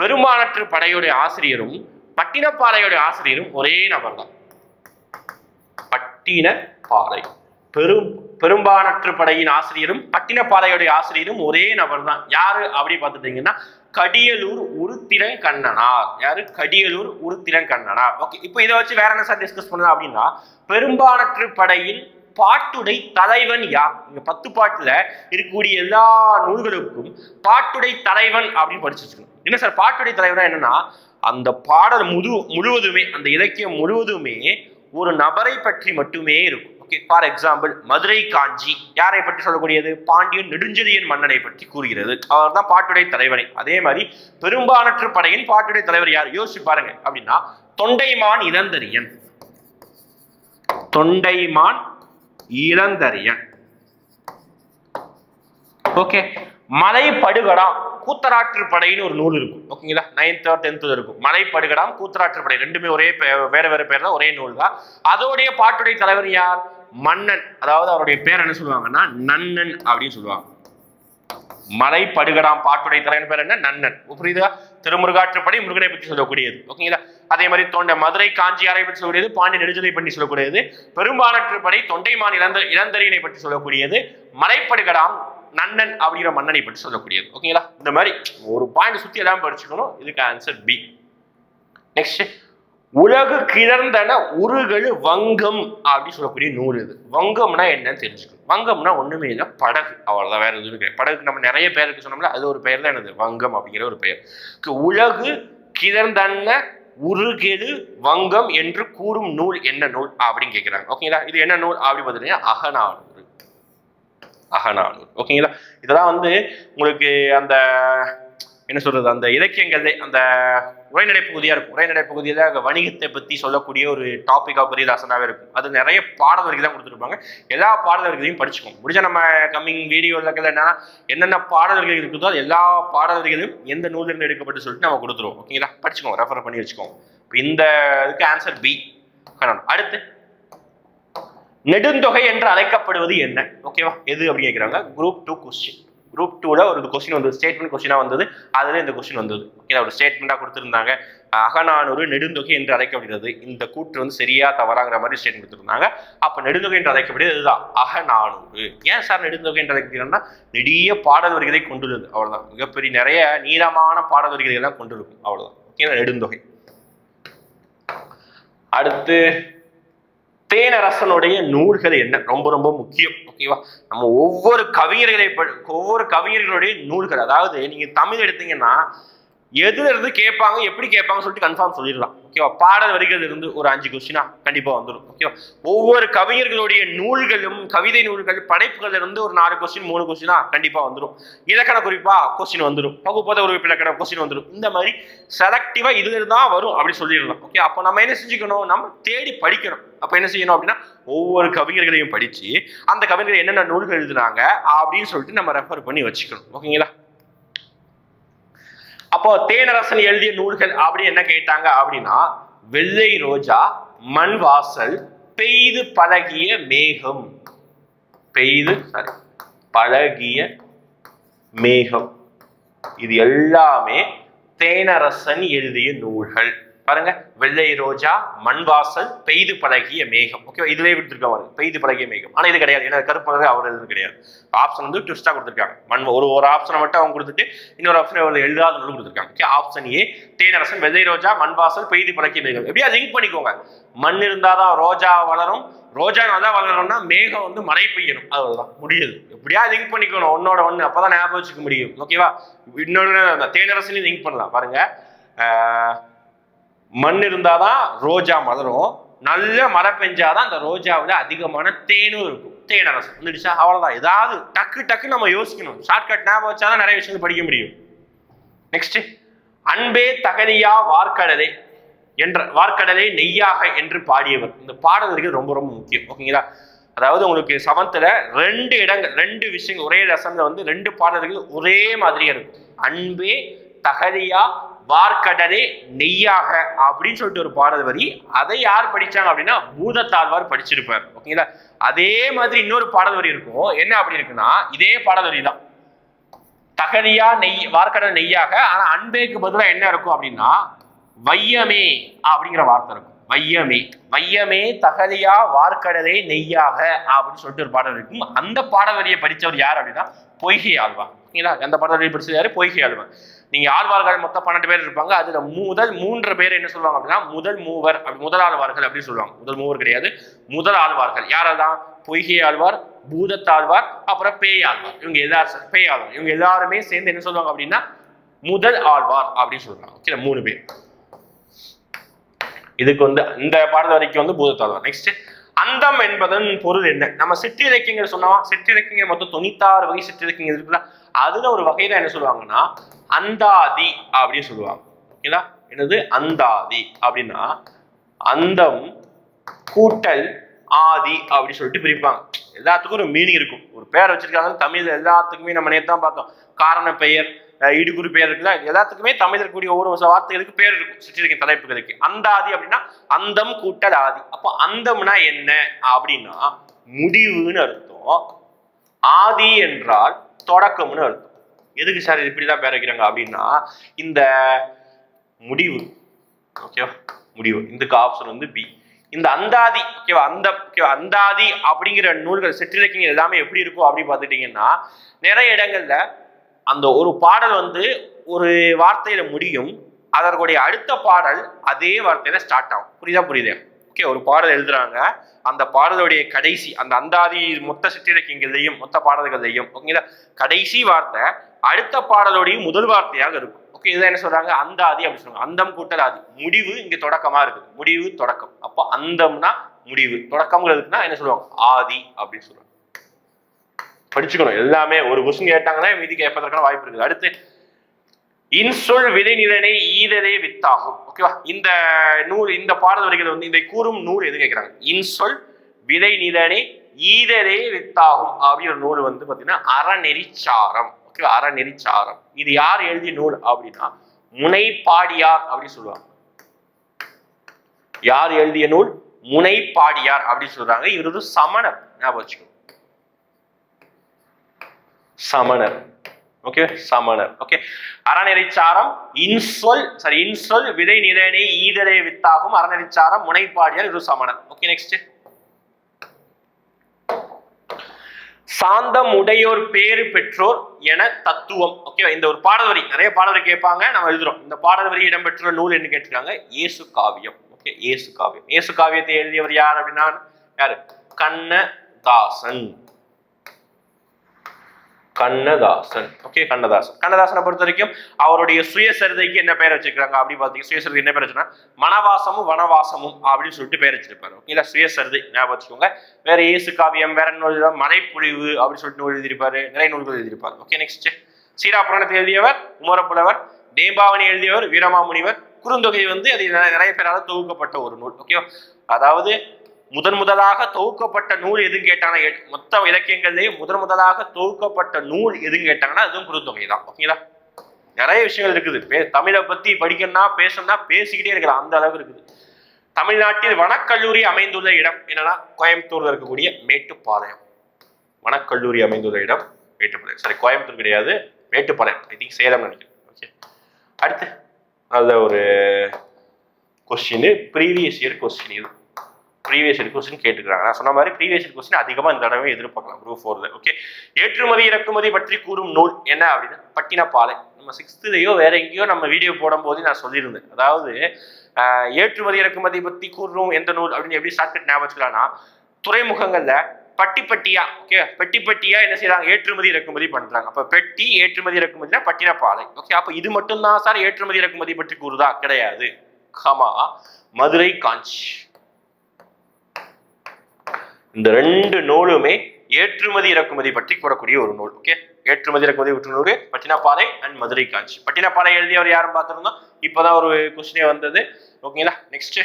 பெரும்பாலாற்று படையுடைய ஆசிரியரும் பட்டினப்பாலையுடைய ஆசிரியரும் ஒரே நபர் தான். பட்டினப்பாலை பெரும்பாலாற்று படையின் ஆசிரியரும் பட்டினப்பாலையுடைய ஆசிரியரும் ஒரே நபர் தான். யாரு அப்படி பார்த்துட்டீங்கன்னா கடியலூர் உருத்திரன் கண்ணனார். யாரு? கடியலூர் உருத்திரன் கண்ணனார். ஓகே, இப்போ இதை வச்சு வேற என்ன சார் டிஸ்கஸ் பண்ணலாம் அப்படின்னா பெரும்பாலாற்று படையின் பாட்டுடை தலைவன் யார்? இங்க 10 பாட்டுல இருக்கக்கூடிய எல்லா நூல்களுக்கும் பாட்டுடை தலைவன் அப்படின்னு படிச்சு வச்சுக்கணும். என்ன சார் பாட்டுடை தலைவனா? என்னன்னா அந்த பாடல் முழுவதுமே, அந்த இலக்கியம் முழுவதுமே ஒரு நபரை பற்றி மட்டுமே இருக்கும். ஓகே, ஃபார் எக்ஸாம்பிள் மதுரை காஞ்சி யாரை பற்றி சொல்லக்கூடியது? பாண்டியன் நெடுஞ்செழியன் மன்னனை பற்றி கூறுகிறது. அவர் தான் பாட்டுடை தலைவனை. அதே மாதிரி பெரும்பாணற்று படையின் பாட்டுடை தலைவர் யார்? யோசிச்சு பாருங்க. அப்படின்னா தொண்டைமான் இளந்தரியன். தொண்டைமான் இளந்தரியன். ஓகே, மலைப்படுகடாம் கூத்தராற்று படைன்னு ஒரு நூல் இருக்கும். ஓகேங்களா, 9th or 10th இருக்கும். மலைப்படுகடாம் கூத்தராற்று படை ரெண்டுமே ஒரே வேற வேற பேர் தான், ஒரே நூல் தான். அதோடைய பாட்டுடை தலைவர் யார்? மன்னன். அதாவது அவருடைய பேர் என்ன சொல்லுவாங்கன்னா நன்னன் அப்படின்னு சொல்லுவாங்க. மலைப்படுகடாம் பாட்டுடை தலைவன் பேர் என்ன? நன்னன். புரியுதா? திருமுருகாற்றுப்படை முருகனை பற்றி சொல்லக்கூடியது. ஓகேங்களா, அதே மாதிரி மதுரை காஞ்சி யாரை பற்றி சொல்லக்கூடியது? பாண்டிய நெடுஞ்செழியை பற்றி சொல்லக்கூடியது. பெரும்பாணற்றுப்படை தொண்டைமான் இளந்தரியனை பற்றி சொல்லக்கூடியது. மலைப்படுகடாம் நன்னன் அப்படிங்கிற மன்னனை பற்றி சொல்லக்கூடியது. ஓகேங்களா, இந்த மாதிரி ஒரு பாயிண்ட் சுத்தி எல்லாம் படிச்சுக்கணும். இதுக்கு ஆன்சர் பி. நெக்ஸ்ட், உலகு கிளர்ந்தன உருகழு வங்கம் அப்படின்னு சொல்லக்கூடிய நூல் இது. வங்கம்னா என்னன்னு தெரிஞ்சுக்கணும். வங்கம்னா ஒண்ணுமே இல்லை, படகு. அவ்வளவுதான், வேற எதுவும் கிடையாது. படகுக்கு நம்ம நிறைய பேருக்கு சொன்னோம்ல, அது ஒரு பெயர் தான் என்னது? வங்கம் அப்படிங்கிற ஒரு பெயர். உலகு கிளர்ந்தன உருகெழு வங்கம் என்று கூறும் நூல் என்ன நூல் அப்படின்னு கேட்கிறாங்க. ஓகேங்களா, இது என்ன நூல் அப்படி பார்த்தீங்கன்னா அகநானூறு. அகநானூறு. ஓகேங்களா, இதெல்லாம் உங்களுக்கு அந்த என்ன சொல்றது, அந்த இலக்கியங்கள் அந்த உரைநடை பகுதியா இருக்கும். உரைநடை பகுதியில வணிகத்தை பத்தி சொல்லக்கூடிய ஒரு டாபிக்கா பெரியதாசனாவே இருக்கும். அது நிறைய பாடல்கள் தான் கொடுத்துருப்பாங்க. எல்லா பாடல்களையும் படிச்சுக்கோங்க. முடிஞ்ச நம்ம கம்மிங் வீடியோல என்னென்ன பாடல்கள் இருக்குதோ எல்லா பாடல்களையும் எந்த நூலிலிருந்து எடுக்கப்பட்டு சொல்லிட்டு நம்ம கொடுத்துருவோம். ஓகேங்களா, படிச்சுக்கோங்க, ரெஃபர் பண்ணி வச்சுக்கோங்க. இந்த இதுக்கு ஆன்சர் பி. அடுத்து, நெடுந்தொகை என்று அழைக்கப்படுவது என்ன? ஓகேவா, எது அப்படின்னு கேட்கிறாங்க. Group 2 question. குரூப் 2ல ஒரு கொஸ்டின் வந்தது, ஸ்டேட்மெண்ட் கொஸ்டினா வந்தது. அதுல இந்த கொஸ்டின் வந்தது. ஓகே, ஒரு ஸ்டேட்மெண்டா கொடுத்திருந்தாங்க. அகநானூறு நெடுந்தொகை என்று அழைக்கப்படுகிறது. இந்த கூற்று சரியா தவறாங்கிற மாதிரி ஸ்டேட்மெண்ட் கொடுத்திருந்தாங்க. அப்ப நெடுந்தொகை என்று அழைக்கப்படுகிறது இதுதான் அகநானூறு. ஏன் சார் நெடுந்தொகை என்று அழைக்கிறோம்னா நெடிய பாடல் வரிகளை கொண்டுள்ளது. அவ்வளவுதான். மிகப்பெரிய நிறைய நீளமான பாடல் வரிகளை எல்லாம் கொண்டிருக்கும். அவ்வளவுதான். ஓகே, நெடுந்தொகை. அடுத்து, தேனரசனுடைய நூல்கள் என்ன? ரொம்ப ரொம்ப முக்கியம். ஓகேவா, நம்ம ஒவ்வொரு கவிஞர்களுடைய நூல்கள், அதாவது நீங்க தமிழ் எடுத்தீங்கன்னா எதுல இருந்து கேட்பாங்க, எப்படி கேட்பாங்க சொல்லிட்டு கன்ஃபார்ம் சொல்லிடலாம். ஓகேவா, பாடல் வரிகள் இருந்து ஒரு 5 கொஸ்டினா கண்டிப்பா வந்துடும். ஓகேவா, ஒவ்வொரு கவிஞர்களுடைய நூல்களும் கவிதை நூல்கள் படைப்புகள் இருந்து ஒரு 4 கொஸ்டின் 3 கொஸ்டினா கண்டிப்பா வந்துடும். இலக்கண குறிப்பா கொஸ்டின் வந்துடும். பகுப்பத ஒரு இலக்கண கொஸ்டின் வந்துடும். இந்த மாதிரி செலக்டிவா இதுல இருந்தா வரும் அப்படி சொல்லிடலாம். ஓகே, அப்ப நம்ம என்ன செஞ்சுக்கணும்? நம்ம தேடி படிக்கணும். அப்ப என்ன செய்யணும் அப்படின்னா ஒவ்வொரு கவிஞர்களையும் படிச்சு அந்த கவிஞர்கள் என்னென்ன நூல்கள் எழுதுனாங்க அப்படின்னு சொல்லிட்டு நம்ம ரெஃபர் பண்ணி வச்சுக்கணும். ஓகேங்களா, அப்போ தேனரசன் எழுதிய நூல்கள் அப்படி என்ன கேட்டாங்க அப்படின்னா வெள்ளை ரோஜா, மண் வாசல், பெய்து பழகிய மேகம். பழகிய மேகம். இது எல்லாமே தேனரசன் எழுதிய நூல்கள். பாருங்க, வெள்ளை ரோஜா, மண் வாசல், பெய்து பழகிய மேகம். ஓகே, இதுலயே கொடுத்துருக்காங்க பெய்து பழகிய மேகம். ஆனா இது கிடையாது. ஏன்னா கருப்பு அவர் எழுது கிடையாது. ஆப்ஷன் ட்விஸ்டா கொடுத்துருக்காங்க. ஒரு ஆப்ஷனை மட்டும் அவங்க கொடுத்துட்டு இன்னொரு ஆப்ஷன் அவர் எழுதாத நூல் கொடுத்துருக்காங்க. ஓகே, ஆப்ஷன் ஏ தேனரசன், வெள்ளை ரோஜா, மண் வாசல், பெய்து பழகிய மேகம். எப்படியா லிங்க் பண்ணிக்கோங்க. மண் இருந்தாதான் ரோஜா வளரும், ரோஜா தான் வளரணும்னா மேகம் மழை பெய்யணும். அவ்வளவுதான், முடியுது. எப்படியா லிங்க் பண்ணிக்கணும் ஒன்னோட ஒண்ணு, அப்பதான் ஞாபகம் வச்சுக்க முடியும். ஓகேவா, இன்னொரு தேனரசனையும் லிங்க் பண்ணலாம். பாருங்க, மண் இருந்தாதான் ரோஜா மலரும், நல்ல மழை பெஞ்சாதான் அந்த ரோஜாவில் அதிகமான தேனும் இருக்கும். தேனரசன் வந்துடுச்சா? அவ்வளவுதான். ஏதாவது டக்கு நம்ம யோசிக்கணும். ஷார்ட்கட் ஞாபகம் வச்சாதான் நிறைய விஷயங்கள் படிக்க முடியும். நெக்ஸ்ட், அன்பே தகனியா வார்க்கடலை நெய்யாக என்று பாடியவர். இந்த பாடல்கள் ரொம்ப ரொம்ப முக்கியம். ஓகேங்களா, அதாவது உங்களுக்கு 7th 2 விஷயங்கள் ஒரே லெசன்ல 2 பாடல்கள் ஒரே மாதிரியா இருக்கும். அன்பே தகலியா வார்க்கடலே நெய்யாக அப்படின்னு சொல்லிட்டு ஒரு பாடல் வரி. அதை யார் படிச்சாங்க அப்படின்னா பூதத்தாழ்வார் படிச்சிருப்பார். ஓகேங்களா, அதே மாதிரி இன்னொரு பாடல் வரி இருக்கும். என்ன அப்படி இருக்குன்னா இதே பாடல் வரி தான். தகலியா வார்க்கடல் நெய்யாக. ஆனா அன்பேக்கு பதிலாக என்ன இருக்கும் அப்படின்னா வையமே அப்படிங்கிற வார்த்தை இருக்கும். வையமே தகலியா வார்க்கடலே நெய்யாக அப்படின்னு சொல்லிட்டு ஒரு பாடல் இருக்கும். அந்த பாடல் வரியை படித்தவர் யார் அப்படின்னா பொய்கை ஆழ்வார். ஓகேங்களா, அந்த பாடல் வரியை படிச்சது யாரு? பொய்கை ஆழ்வார். நீங்க ஆழ்வார்கள் மொத்தம் 12 பேர் இருப்பாங்க. அதுல முதல் 3 பேர் என்ன சொல்லுவாங்க அப்படின்னா முதல் மூவர், முதல் ஆழ்வார்கள் அப்படின்னு சொல்லுவாங்க. முதல் மூவர் கிடையாது, முதல் ஆழ்வார்கள். யாரெல்லாம்? பொய்கை ஆழ்வார், பூதத்தாழ்வார், அப்புறம் பேயாழ்வார். இவங்க எல்லாருமே சேர்ந்து என்ன சொல்லுவாங்க அப்படின்னா முதல் ஆழ்வார் அப்படின்னு சொல்றாங்க. ஓகே, 3 பேர். இதுக்கு இந்த பாடல் வரைக்கும் பூதத்தாழ்வார். நெக்ஸ்ட், அந்தம் என்பதன் பொருள் என்ன? நம்ம சிற்றிலக்கியங்கள் சொன்னோம், சிற்றிலக்கியங்கள் மொத்தம் 96 வகை சிற்றிலக்கியங்கள் இருக்குல்ல, அதுல ஒரு வகை தான் என்ன சொல்லுவாங்கன்னா அந்தாதி அப்படின்னு சொல்லுவாங்க. ஓகேங்களா? என்னது அந்தாதி அப்படின்னா அந்தம் கூட்டல் ஆதி அப்படின்னு சொல்லிட்டு பிரிப்பாங்க. எல்லாத்துக்கும் ஒரு மீனிங் இருக்கும். ஒரு பேர் வச்சிருக்காங்க தமிழ்ல எல்லாத்துக்குமே. நம்ம நேற்று தான் பார்த்தோம், காரண பெயர், இடுகுறி பெயர் இருக்குல்ல, எல்லாத்துக்குமே தமிழ் இருக்கக்கூடிய ஒவ்வொரு வார்த்தைகளுக்கு பேர் இருக்கும், சிற்றிலக்கிய தலைப்புகளுக்கு. அந்தாதி அப்படின்னா அந்தம் கூட்டல் ஆதி. அப்போ அந்தம்னா என்ன அப்படின்னா முடிவுன்னு அர்த்தம், ஆதி என்றால் தொடக்கம்னு அர்த்தம். எதுக்கு சார் இப்படிதான் பேர் வைக்கிறாங்க அப்படின்னா இந்த முடிவு. ஓகேவா? முடிவு. இதுக்கு ஆப்ஷன் வந்து பி. இந்த அந்தாதி, ஓகேவா, அந்தாதி அப்படிங்கிற நூல்கள் சிற்றிலக்கியங்கள் எல்லாமே எப்படி இருக்கும் அப்படின்னு பார்த்துட்டீங்கன்னா நிறைய இடங்கள்ல அந்த ஒரு பாடல் வந்து ஒரு வார்த்தையில முடியும், அதற்குடைய அடுத்த பாடல் அதே வார்த்தையில ஸ்டார்ட் ஆகும். புரியுதா? ஓகே, ஒரு பாடல் எழுதுறாங்க, அந்த பாடலுடைய கடைசி, அந்த அந்தாதி மொத்த சிற்றிலக்கியங்களையும் மொத்த பாடல்களையும் ஓகேங்களா, கடைசி வார்த்தை அடுத்த பாடலுடைய முதல் வார்த்தையாக இருக்கும். ஓகே, இதான் என்ன சொல்றாங்க அந்தாதி அப்படின்னு சொல்றாங்க. அந்தம் கூட்டல் ஆதி. முடிவு இங்க தொடக்கமா இருக்குது, முடிவு தொடக்கம். அப்போ அந்தம்னா முடிவு, தொடக்கம்ங்கிறதுக்குன்னா என்ன சொல்லுவாங்க ஆதி அப்படின்னு சொல்றாங்க. படிச்சுக்கணும் எல்லாமே. ஒரு கொஸ்டின் கேட்டாங்கன்னா மீதி கேட்பதற்கான வாய்ப்பு இருக்குது. அடுத்து இன்சொல் விதைநிலனை ஈதலே வித்தாகும். ஓகேவா? இந்த நூல், இந்த பாடல் வரிகள் வந்து இதை கூறும் நூல் எது கேட்கிறாங்க? இன்சொல் விதைநிலனை ஈதலே வித்தாகும் அப்படிங்கிற நூல் வந்து பாத்தீங்கன்னா அறநெறிச்சாரம். ஓகே, அறநெறிச்சாரம். இது யார் எழுதிய நூல் அப்படின்னா முனைப்பாடியார் அப்படின்னு சொல்லுவாங்க. யார் எழுதிய நூல்? முனைப்பாடியார் அப்படின்னு சொல்றாங்க. இவர் ஒரு சமணர், ஞாபகம் வச்சுக்கணும், சமணர். ஓகே, சமணர். ஓகே, அறநெறிச்சாரம் இன்சொல் விதை நிலனை ஈதலே வித்தாகும் அறநெறிச்சாரம் முனைப்பாடியார், இது சமணர். ஓகே, நெக்ஸ்ட் சாந்தம் உடையோர் பேரு பெற்றோர் என தத்துவம். ஓகே, இந்த ஒரு பாடல் வரி, நிறைய பாடல் வரி கேட்பாங்க, நம்ம எழுதுறோம். இந்த பாடல் வரி இடம்பெற்ற நூல் என்ன கேட்டிருக்காங்க? இயேசு காவியம். ஓகே, இயேசு காவியம். இயேசு காவியத்தை எழுதியவர் யார் அப்படின்னா யாரு? கண்ணதாசன். கண்ணதாசன். ஓகே, கண்ணதாசன். கண்ணதாசனை பொறுத்த வரைக்கும் அவருடைய சுயசரிதைக்கு என்ன பெயர் வச்சிருக்காங்க அப்படி பார்த்தீங்கன்னா, சுயசரிதை என்ன பேர் வச்சுன்னா மனவாசமும் வனவாசமும் அப்படின்னு சொல்லிட்டு பேர் வச்சிருப்பாரு. ஓகே, சுயசரிதை ஞாபகம் வச்சுக்கோங்க. வேற இயேசு காவியம், வேற நூல் மலைப்பொழிவு அப்படின்னு சொல்லிட்டு நூல் எழுதியிருப்பாரு, நிறைய நூல்கள் எழுதியிருப்பாரு. ஓகே, நெக்ஸ்ட் சீராபுராணத்தை எழுதியவர் உமரப்புலவர், தேம்பாவணி எழுதியவர் வீரமாமுனிவர், குறுந்தொகை வந்து அது நிறைய பேரால் தொகுக்கப்பட்ட ஒரு நூல். ஓகே, அதாவது முதலாக தொகுக்கப்பட்ட நூல் எதுன்னு கேட்டாங்கன்னா, மொத்த இலக்கியங்கள்லேயே முதலாக தொகுக்கப்பட்ட நூல் எதுன்னு கேட்டாங்கன்னா அதுவும் குறுந்தொகை தான். ஓகேங்களா? நிறைய விஷயங்கள் இருக்குது. தமிழை பத்தி படிக்கணும்னா பேசணும்னா பேசிக்கிட்டே இருக்கலாம், அந்த அளவுக்கு இருக்குது. தமிழ்நாட்டில் வனக்கல்லூரி அமைந்துள்ள இடம் என்னன்னா கோயம்புத்தூர்ல இருக்கக்கூடிய மேட்டுப்பாளையம். வனக்கல்லூரி அமைந்துள்ள இடம் மேட்டுப்பாளையம். சரி, கோயம்புத்தூர் கிடையாது, மேட்டுப்பாளையம். ஐ திங்க் சேலம் நினைக்கிறேன். ஓகே, அடுத்து நல்ல ஒரு கொஸ்டின், ப்ரீவியஸ் இயர் கொஸ்டின். இது ப்ரீவியஸ் இயர் கொஸ்டின் கேட்டுக்கிறாங்க. நான் சொன்ன மாதிரி ப்ரீவியஸ் இயர் கொஸ்டின் அதிகமாக இந்த தடவை எதிர்பார்க்கலாம் குரூப் 4ல. ஓகே, ஏற்றுமதி இறக்குமதி பற்றி கூறும் நூல் என்ன அப்படின்னா பட்டினப்பாலை. நம்ம 6thலயோ வேற எங்கேயோ நம்ம வீடியோ போடும் போது நான் சொல்லியிருந்தேன். அதாவது ஏற்றுமதி இறக்குமதி பற்றி கூறும் எந்த நூல் அப்படின்னு எப்படி ஷார்ட்கட் ஞாபகம் வச்சுக்கலாம்னா, துறைமுகங்கள்ல பட்டியா, ஓகே, பெட்டியா என்ன செய்யறாங்க? ஏற்றுமதி இறக்குமதி பண்றாங்க. அப்ப பெட்டி ஏற்றுமதி இறக்குமதினா பட்டினப்பாலை. ஓகே, அப்ப இது மட்டும் தான் சார் ஏற்றுமதி இறக்குமதி பற்றி கூறுதா? கிடையாது. கமா மதுரை காஞ்சி. இந்த ரெண்டு நூலுமே ஏற்றுமதி இறக்குமதி பற்றி கூறக்கூடிய ஒரு நூல். ஓகே, ஏற்றுமதி இறக்குமதி நூல் பட்டினப்பாலை அண்ட் மதுரை காஞ்சி. பட்டினப்பாலை எழுதியவர் யாரும் பார்த்திருந்தோம், இப்பதான் ஒரு கொஸ்டினே வந்தது. ஓகேங்களா? நெக்ஸ்ட்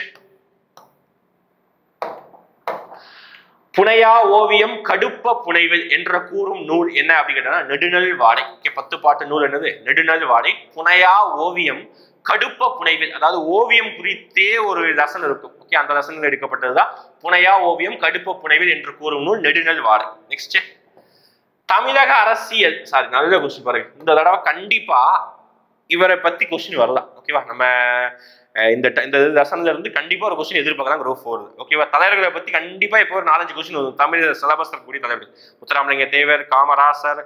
புனையா ஓவியம் கடுப்ப புனைவில் என்ற கூறும் நூல் என்ன அப்படின்னு கேட்டா நெடுநல் வாடை. ஓகே, 10 பாட்டு நூல் என்னது? நெடுநல் வாடை. புனையா ஓவியம் கடுப்ப புனைவில், அதாவது ஓவியம் குறித்தே ஒரு லெசன் இருக்கும். ஓகே, அந்த லெசன்ல எடுக்கப்பட்டதுதான் புனையா ஓவியம் கடுப்ப புனைவில் என்று கூறும் நூல் நெடுநல் வாடை. நெக்ஸ்ட் தமிழக அரசியல். சாரி, நல்ல கொஸ்டின் பாருங்க. இந்த தடவை கண்டிப்பா இவரை பத்தி கொஸ்டின் வரலாம். ஓகேவா? நம்ம இந்த லெசன்ல இருந்து கண்டிப்பா ஒரு கொஸ்டின் எதிர்பார்க்கலாம் குரூப் 4. ஓகேவா? தலைவர்களை பத்தி கண்டிப்பா இப்போ ஒரு 4-5 கொஸ்டின் வரும். தமிழ் சிலபஸ் இருக்கக்கூடிய தலைவர்கள் முத்துராமலிங்க தேவர், காமராசர்,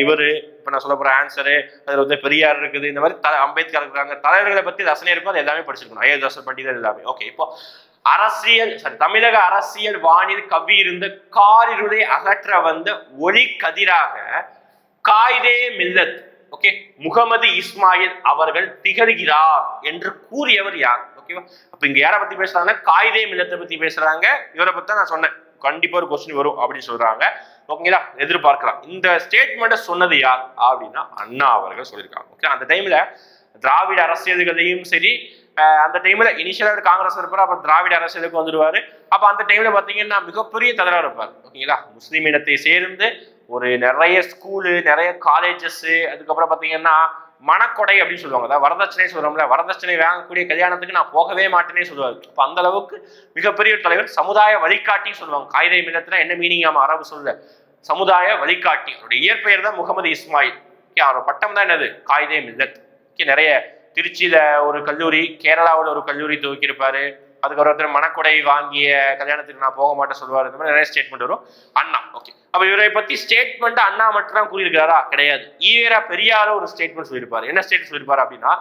இவரு இப்ப நான் சொல்ல போற ஆன்சரு, அதுல வந்து பெரியார் இருக்குது, இந்த மாதிரி அம்பேத்கர் இருக்காங்க. தலைவர்களை பத்தி லெசனே இருக்கும், அது எல்லாமே படிச்சிருக்கணும். அயோத்தியாசர் பண்டிதர் எல்லாமே. ஓகே, இப்போ அரசியல், தமிழக அரசியல் வானில் கவி இருந்த காரிருளை அகற்ற வந்த ஒளி கதிராக காயிதே மில்லத், ஓகே, முகமது இஸ்மாயில் அவர்கள் திகழ்கிறார் என்று கூறியவர் யார்? ஓகேவா? அப்ப இங்க யாரை பத்தி பேசுறாங்கன்னா காயிதே மில்லத்தை பத்தி பேசுறாங்க. இவரை பத்தி நான் சொன்னேன் கண்டிப்பா ஒரு கொஸ்டின் வரும் அப்படின்னு சொல்றாங்க. ஓகேங்களா, எதிர்பார்க்கலாம். இந்த ஸ்டேட்மெண்ட்டை சொன்னது யார் அப்படின்னா அண்ணா அவர்கள் சொல்லியிருக்காங்க. ஓகே, அந்த டைம்ல திராவிட அரசியல்களையும் சரி, அந்த டைம்ல இனிஷியலா காங்கிரஸ் இருப்பாரு, அப்புறம் திராவிட அரசியலுக்கு வந்துடுவாரு. அப்ப அந்த டைம்ல பாத்தீங்கன்னா மிகப்பெரிய தலைவராக இருப்பார். ஓகேங்களா, முஸ்லீம் இனத்தை சேர்ந்து ஒரு நிறைய ஸ்கூலு, நிறைய காலேஜஸ், அதுக்கப்புறம் பாத்தீங்கன்னா மணக்கொடை அப்படின்னு சொல்லுவாங்க. அதாவது வரதட்சணை சொல்றோம்ல, வரதட்சணை வாங்கக்கூடிய கல்யாணத்துக்கு நான் போகவே மாட்டேனே சொல்லுவாரு. அப்ப அந்த அளவுக்கு மிகப்பெரிய ஒரு தலைவர். சமுதாய வழிகாட்டி சொல்லுவாங்க. காயிதே மில்லத்துல என்ன மீனிங் ஆமா அரபு சொல்ல சமுதாய வழிகாட்டி. அவருடைய இயற்பெயர் தான் முகமது இஸ்மாயில். அவரோட பட்டம் தான் என்னது காயிதே மில்லத். நிறைய திருச்சியில ஒரு கல்லூரி, கேரளாவில் ஒரு கல்லூரி துவக்கியிருப்பாரு. அதுக்கப்புறம் மணக்கொடை வாங்கிய கல்யாணத்துக்கு நான் போக மாட்டேன் சொல்லுவார். இந்த மாதிரி நிறைய ஸ்டேட்மெண்ட் வரும். அண்ணா. ஓகே, அப்ப இவரை பத்தி ஸ்டேட்மெண்ட் அண்ணா மட்டும் தான் கூறியிருக்காரா? கிடையாது. ஈவேரா பெரியாரும் ஒரு ஸ்டேட்மெண்ட் சொல்லியிருப்பாரு. என்ன ஸ்டேட்மெண்ட் சொல்லியிருப்பாரு அப்படின்னா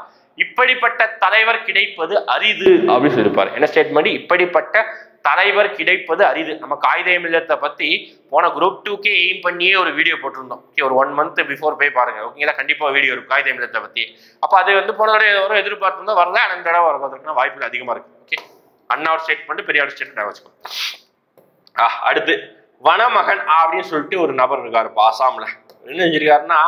இப்படிப்பட்ட தலைவர் கிடைப்பது அரிது அப்படின்னு சொல்லியிருப்பாரு. என்ன ஸ்டேட்மெண்ட்? இப்படிப்பட்ட தலைவர் கிடைப்பது அரிது. நம்ம காயிதே மில்லத்தை பத்தி போன குரூப் 2க்கே எய்ம் பண்ணியே ஒரு வீடியோ போட்டிருந்தோம். ஓகே, ஒரு 1 month பிஃபோர் போய் பாருங்க. ஓகேங்களா, கண்டிப்பா வீடியோ இருக்கும் காயிதே மில்லத்தை பத்தி. அப்ப அது வந்து போன தடவை எதிர்பார்த்திருந்தா வரல, அந்த தடவை வரதுக்கான வாய்ப்புகள் அதிகமா இருக்கு. ஓகே, அண்ணாவோட ஸ்டேட்மெண்ட், பெரியார் ஸ்டேட்மெண்ட் வச்சுக்கோ. அடுத்து வனமகன் அப்படின்னு சொல்லிட்டு ஒரு நபர் இருக்காரு ஆசாம்ல. என்ன செஞ்சிருக்காருன்னா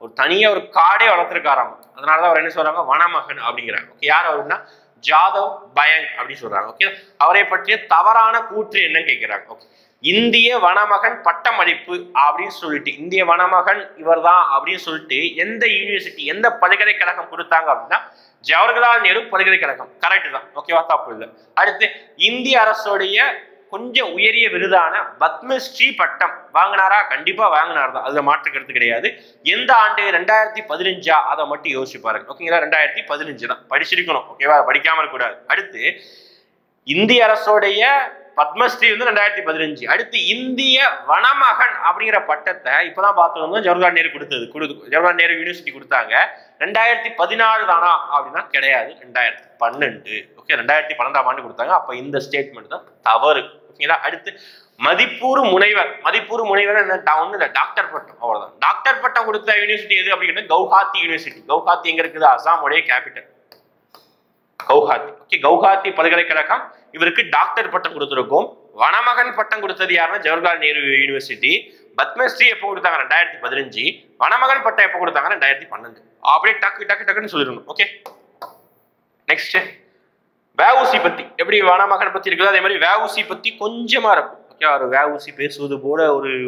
ஒரு தனியா ஒரு காடே வளர்த்திருக்காராம். அதனாலதான் அவர் என்ன சொல்றாங்க வனமகன் அப்படிங்கிறாங்க. ஓகே, யார் அவருன்னா ஜாதவ் பயங் அப்படின்னு சொல்றாங்க. ஓகே, அவரை பற்றிய தவறான கூற்று என்னன்னு கேட்கிறாங்க. ஓகே, இந்திய வனமகன் பட்டமளிப்பு அப்படின்னு சொல்லிட்டு இந்திய வனமகன் இவர் தான் அப்படின்னு சொல்லிட்டு எந்த யூனிவர்சிட்டி, எந்த பல்கலைக்கழகம் கொடுத்தாங்க அப்படின்னா ஜவஹர்லால் நேரு பல்கலைக்கழகம். கரெக்ட் தான். ஓகேவா, தப்பு இல்லை. அடுத்து இந்திய அரசுடைய கொஞ்சம் உயரிய விருதான பத்மஸ்ரீ பட்டம் வாங்கினாரா? கண்டிப்பா வாங்கினார் தான், அதுல மாற்று கருத்து கிடையாது. எந்த ஆண்டு? 2015. அதை மட்டும் யோசிச்சு பாருங்க. ஓகேங்களா, 2015 தான். படிச்சிருக்கணும். ஓகேவா, படிக்காம இருக்கக்கூடாது. அடுத்து இந்திய அரசுடைய பத்மஸ்ரீ வந்து 2015. அடுத்து இந்திய வனமகன் அப்படிங்கிற பட்டத்தை இப்பதான் பார்த்தோம்னா ஜவஹர்லால் நேரு ஜவஹர்லால் நேரு யூனிவர்சிட்டி கொடுத்தாங்க. 2014 தானா அப்படின்னா கிடையாது, 2012. ஓகே, 2012ஆம் ஆண்டு கொடுத்தாங்க. அப்ப இந்த ஸ்டேட்மெண்ட் தான் தவறு. ஓகேங்களா, அடுத்து மதிப்பூர் முனைவர். மதிப்பூர் முனைவர் என்ன? ஒண்ணு இல்லை, டாக்டர் பட்டம், அவ்வளவுதான். டாக்டர் பட்டம் கொடுத்த யூனிவர்சிட்டி எது அப்படின்னா கவுஹாத்தி யூனிவர்சிட்டி. கவுஹாத்தி எங்க இருக்குது? அசாமுடைய கேபிட்டல் கவுஹாத்தி. ஓகே, கவுஹாத்தி பல்கலைக்கழகம் இவருக்கு டாக்டர் பட்டம் கொடுத்திருக்கும். வனமகன் பட்டம் கொடுத்தது யாருன்னா ஜவஹர்லால் நேரு யூனிவர்சிட்டி. பத்மஸ்ரீ எப்போ கொடுத்தாங்க? 2015. வனமகன் பட்டம் எப்போ கொடுத்தாங்க? 2012. அப்படியே டக்கு டக்கு டக்குன்னு சொல்லிடணும். ஓகே, நெக்ஸ்ட் வஉசி பத்தி எப்படி வனமகன் பத்தி இருக்குதோ அதே மாதிரி வஉசி பத்தி கொஞ்சமா இருக்கும். ஓகே, ஒரு வஉசி பேசுவது போல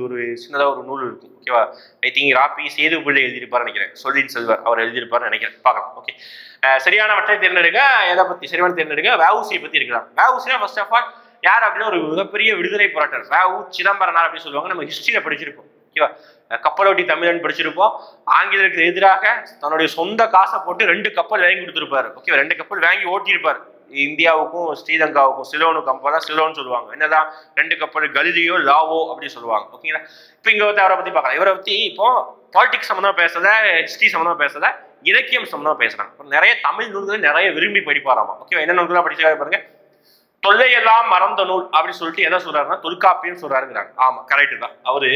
ஒரு சின்னதா ஒரு நூல் இருக்கும். ஓகேவா, ஐ திங்க் ராபி சேது பிள்ளை எழுதியிருப்பாரு நினைக்கிறேன். சொல்லின் செல்வர் அவர் எழுதியிருப்பாரு நினைக்கிறேன். பார்க்கலாம். ஓகே, சரியானவற்றை தேர்ந்தெடுக்க. எதை பத்தி சரியான தேர்ந்தெடுக்க? வஉசியை பத்தி இருக்கிறாங்க. வஉசினா ஃபர்ஸ்ட் ஆஃப் ஆல் யார் அப்படின்னா ஒரு மிகப்பெரிய விடுதலை போராட்டர். வஉ சிதம்பரனார் அப்படின்னு சொல்லுவாங்க. நம்ம ஹிஸ்டரியில படிச்சிருப்போம். ஓகேவா, கப்பலோட்டி தமிழன் படிச்சிருப்போம். ஆங்கிலருக்கு எதிராக தன்னுடைய சொந்த காசை போட்டு 2 கப்பல் வாங்கி கொடுத்துருப்பாரு. ஓகே, 2 கப்பல் வாங்கி ஓட்டியிருப்பாரு. இந்தியாவுக்கும் ஸ்ரீலங்காவுக்கும் சிலோனுக்கு கப்பலா சிலோன்னு சொல்லுவாங்க. என்னதான் 2 கப்பல் கலிலியோ லாவோ அப்படின்னு சொல்லுவாங்க. ஓகேங்களா, இப்போ இங்க வந்து அவரை பத்தி பார்க்கலாம். இவரை பத்தி இப்போ பாலிடிக்ஸ் சம்பந்தமா பேசல, ஹிஸ்டரி சம்பந்தமா பேசல, இலக்கியம் சம்பந்தமா பேசுறாங்க. நிறைய தமிழ் நூல்களை நிறைய விரும்பி படிப்பாராமா. ஓகே, என்ன நூல்களா படிச்சாரு பாருங்க. தொல்லையெல்லாம் மறந்த நூல் அப்படின்னு சொல்லிட்டு என்ன சொல்றாருன்னா தொல்காப்பியம் சொல்றாருங்கிறாங்க. ஆமா, கரெக்ட் தான். அவரு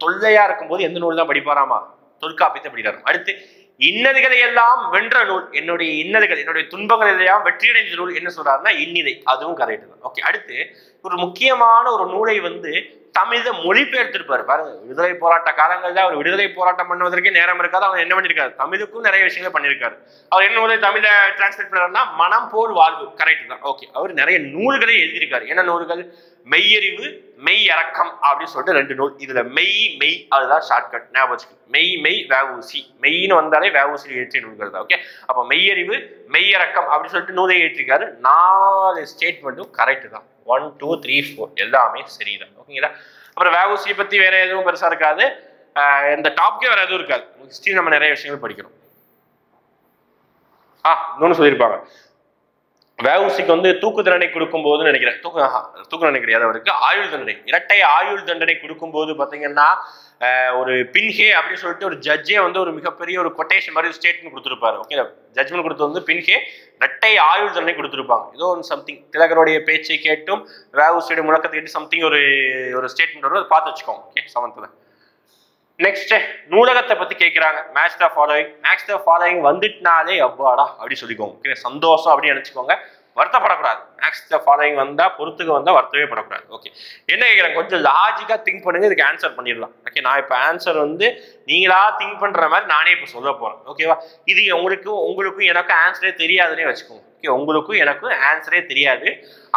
தொல்லையா இருக்கும்போது எந்த நூல் தான் படிப்பாராமா? தொல்காப்பியத்தை படிக்கிறாரு. அடுத்து இன்னதுகளை எல்லாம் வென்ற நூல், என்னுடைய இன்னதுகள், என்னுடைய துன்பங்கள் எல்லாம் வெற்றியடைந்த நூல் என்ன சொல்றாருன்னா இன்னிதை. அதுவும் கரெக்ட் தான். ஓகே, அடுத்து ஒரு முக்கியமான ஒரு நூலை வந்து தமிழ மொழிபெயர்த்திருப்பாரு பாருங்க. விடுதலை போராட்ட காலங்கள்ல அவர் விடுதலை போராட்டம் பண்ணுவதற்கே நேரம் இருக்காது. அவர் என்ன பண்ணிருக்காரு? தமிழுக்கும் நிறைய விஷயங்கள் பண்ணியிருக்காரு. அவர் என்ன நூலை தமிழ டிரான்ஸ்லேட் பண்ணாருன்னா மனம் போல் வாழ்வு. கரெக்ட் தான். ஓகே, அவர் நிறைய நூல்களை எழுதியிருக்காரு. என்ன நூல்கள்? மெய்யறிவு, மெய் இறக்கம் அப்படின்னு சொல்லிட்டு 2 நூல். இதுல மெய் அதுதான் ஷார்ட்கட், ஞாபகம் வச்சுக்கணும். மெய் வஉசி. மெய்ன்னு வந்தாலே வஉசி எழுதிய நூல்கள் தான். ஓகே, அப்ப மெய்யறிவு, மெய் இறக்கம் அப்படின்னு சொல்லிட்டு நூலை எழுதியிருக்காரு. 4 ஸ்டேட்மெண்ட்டும் கரெக்ட் தான். 1 2 3 4 எல்லாமே சரிதான். ஓகேங்களா, அப்புறம் வஉசியை பத்தி வேற எதுவும் பெருசா இருக்காது. இந்த டாப்கே வேற எதுவும் இருக்காது. ஹிஸ்டரி நம்ம நிறைய விஷயங்கள் படிக்கிறோம். இன்னொன்னு சொல்லியிருப்பாங்க, வஉசிக்கு வந்து தூக்கு தண்டனை கொடுக்கும் போது நினைக்கிறேன், தூக்கு தண்டனை கிடையாது, அவருக்கு ஆயுள் தண்டனை, இரட்டை ஆயுள் தண்டனை கொடுக்கும் போது பாத்தீங்கன்னா ஒரு பின்ஹே அப்படின்னு சொல்லிட்டு ஒரு ஜட்ஜே வந்து ஒரு மிகப்பெரிய ஒரு கொட்டேஷன் மாதிரி ஸ்டேட்மெண்ட் கொடுத்துருப்பாரு. ஓகே, ஜட்ஜ்மெண்ட் கொடுத்து வந்து பின்ஹே இரட்டை ஆயுள் தண்டனை கொடுத்துருப்பாங்க. ஏதோ ஒரு சம்திங் திலகருடைய பேச்சை கேட்டும் வஉசியுடைய முழக்கத்தை கேட்டு சம்திங் ஒரு ஸ்டேட்மெண்ட் வரும். அதை பார்த்து வச்சுக்கோங்க. Okay, 7th. நெக்ஸ்ட் நூலகத்தை பத்தி கேட்கிறாங்க. மேட்ச் த ஃபாலோயிங் வந்துட்டுனாலே அப்பாடா அப்படி சொல்லிக்கோங்க. ஓகே, சந்தோஷம் அப்படின்னு நினைச்சுக்கோங்க. வருத்தப்படக்கூடாது. மேக்ஸ் த ஃபாலோயிங் வந்தா பொறுத்துக்கு வந்தா வருத்தவே படக்கூடாது. ஓகே, என்ன கேட்குறேன், கொஞ்சம் லாஜிக்கா திங்க் பண்ணுங்க, இதுக்கு ஆன்சர் பண்ணிடலாம். ஓகே, நான் இப்போ ஆன்சர் வந்து நீங்களா திங்க் பண்ற மாதிரி நானே இப்போ சொல்ல போறேன். ஓகேவா, இது உங்களுக்கும் எனக்கும் ஆன்சரே தெரியாதுன்னே வச்சுக்கோங்க. ஓகே, உங்களுக்கும் எனக்கும் ஆன்சரே தெரியாது.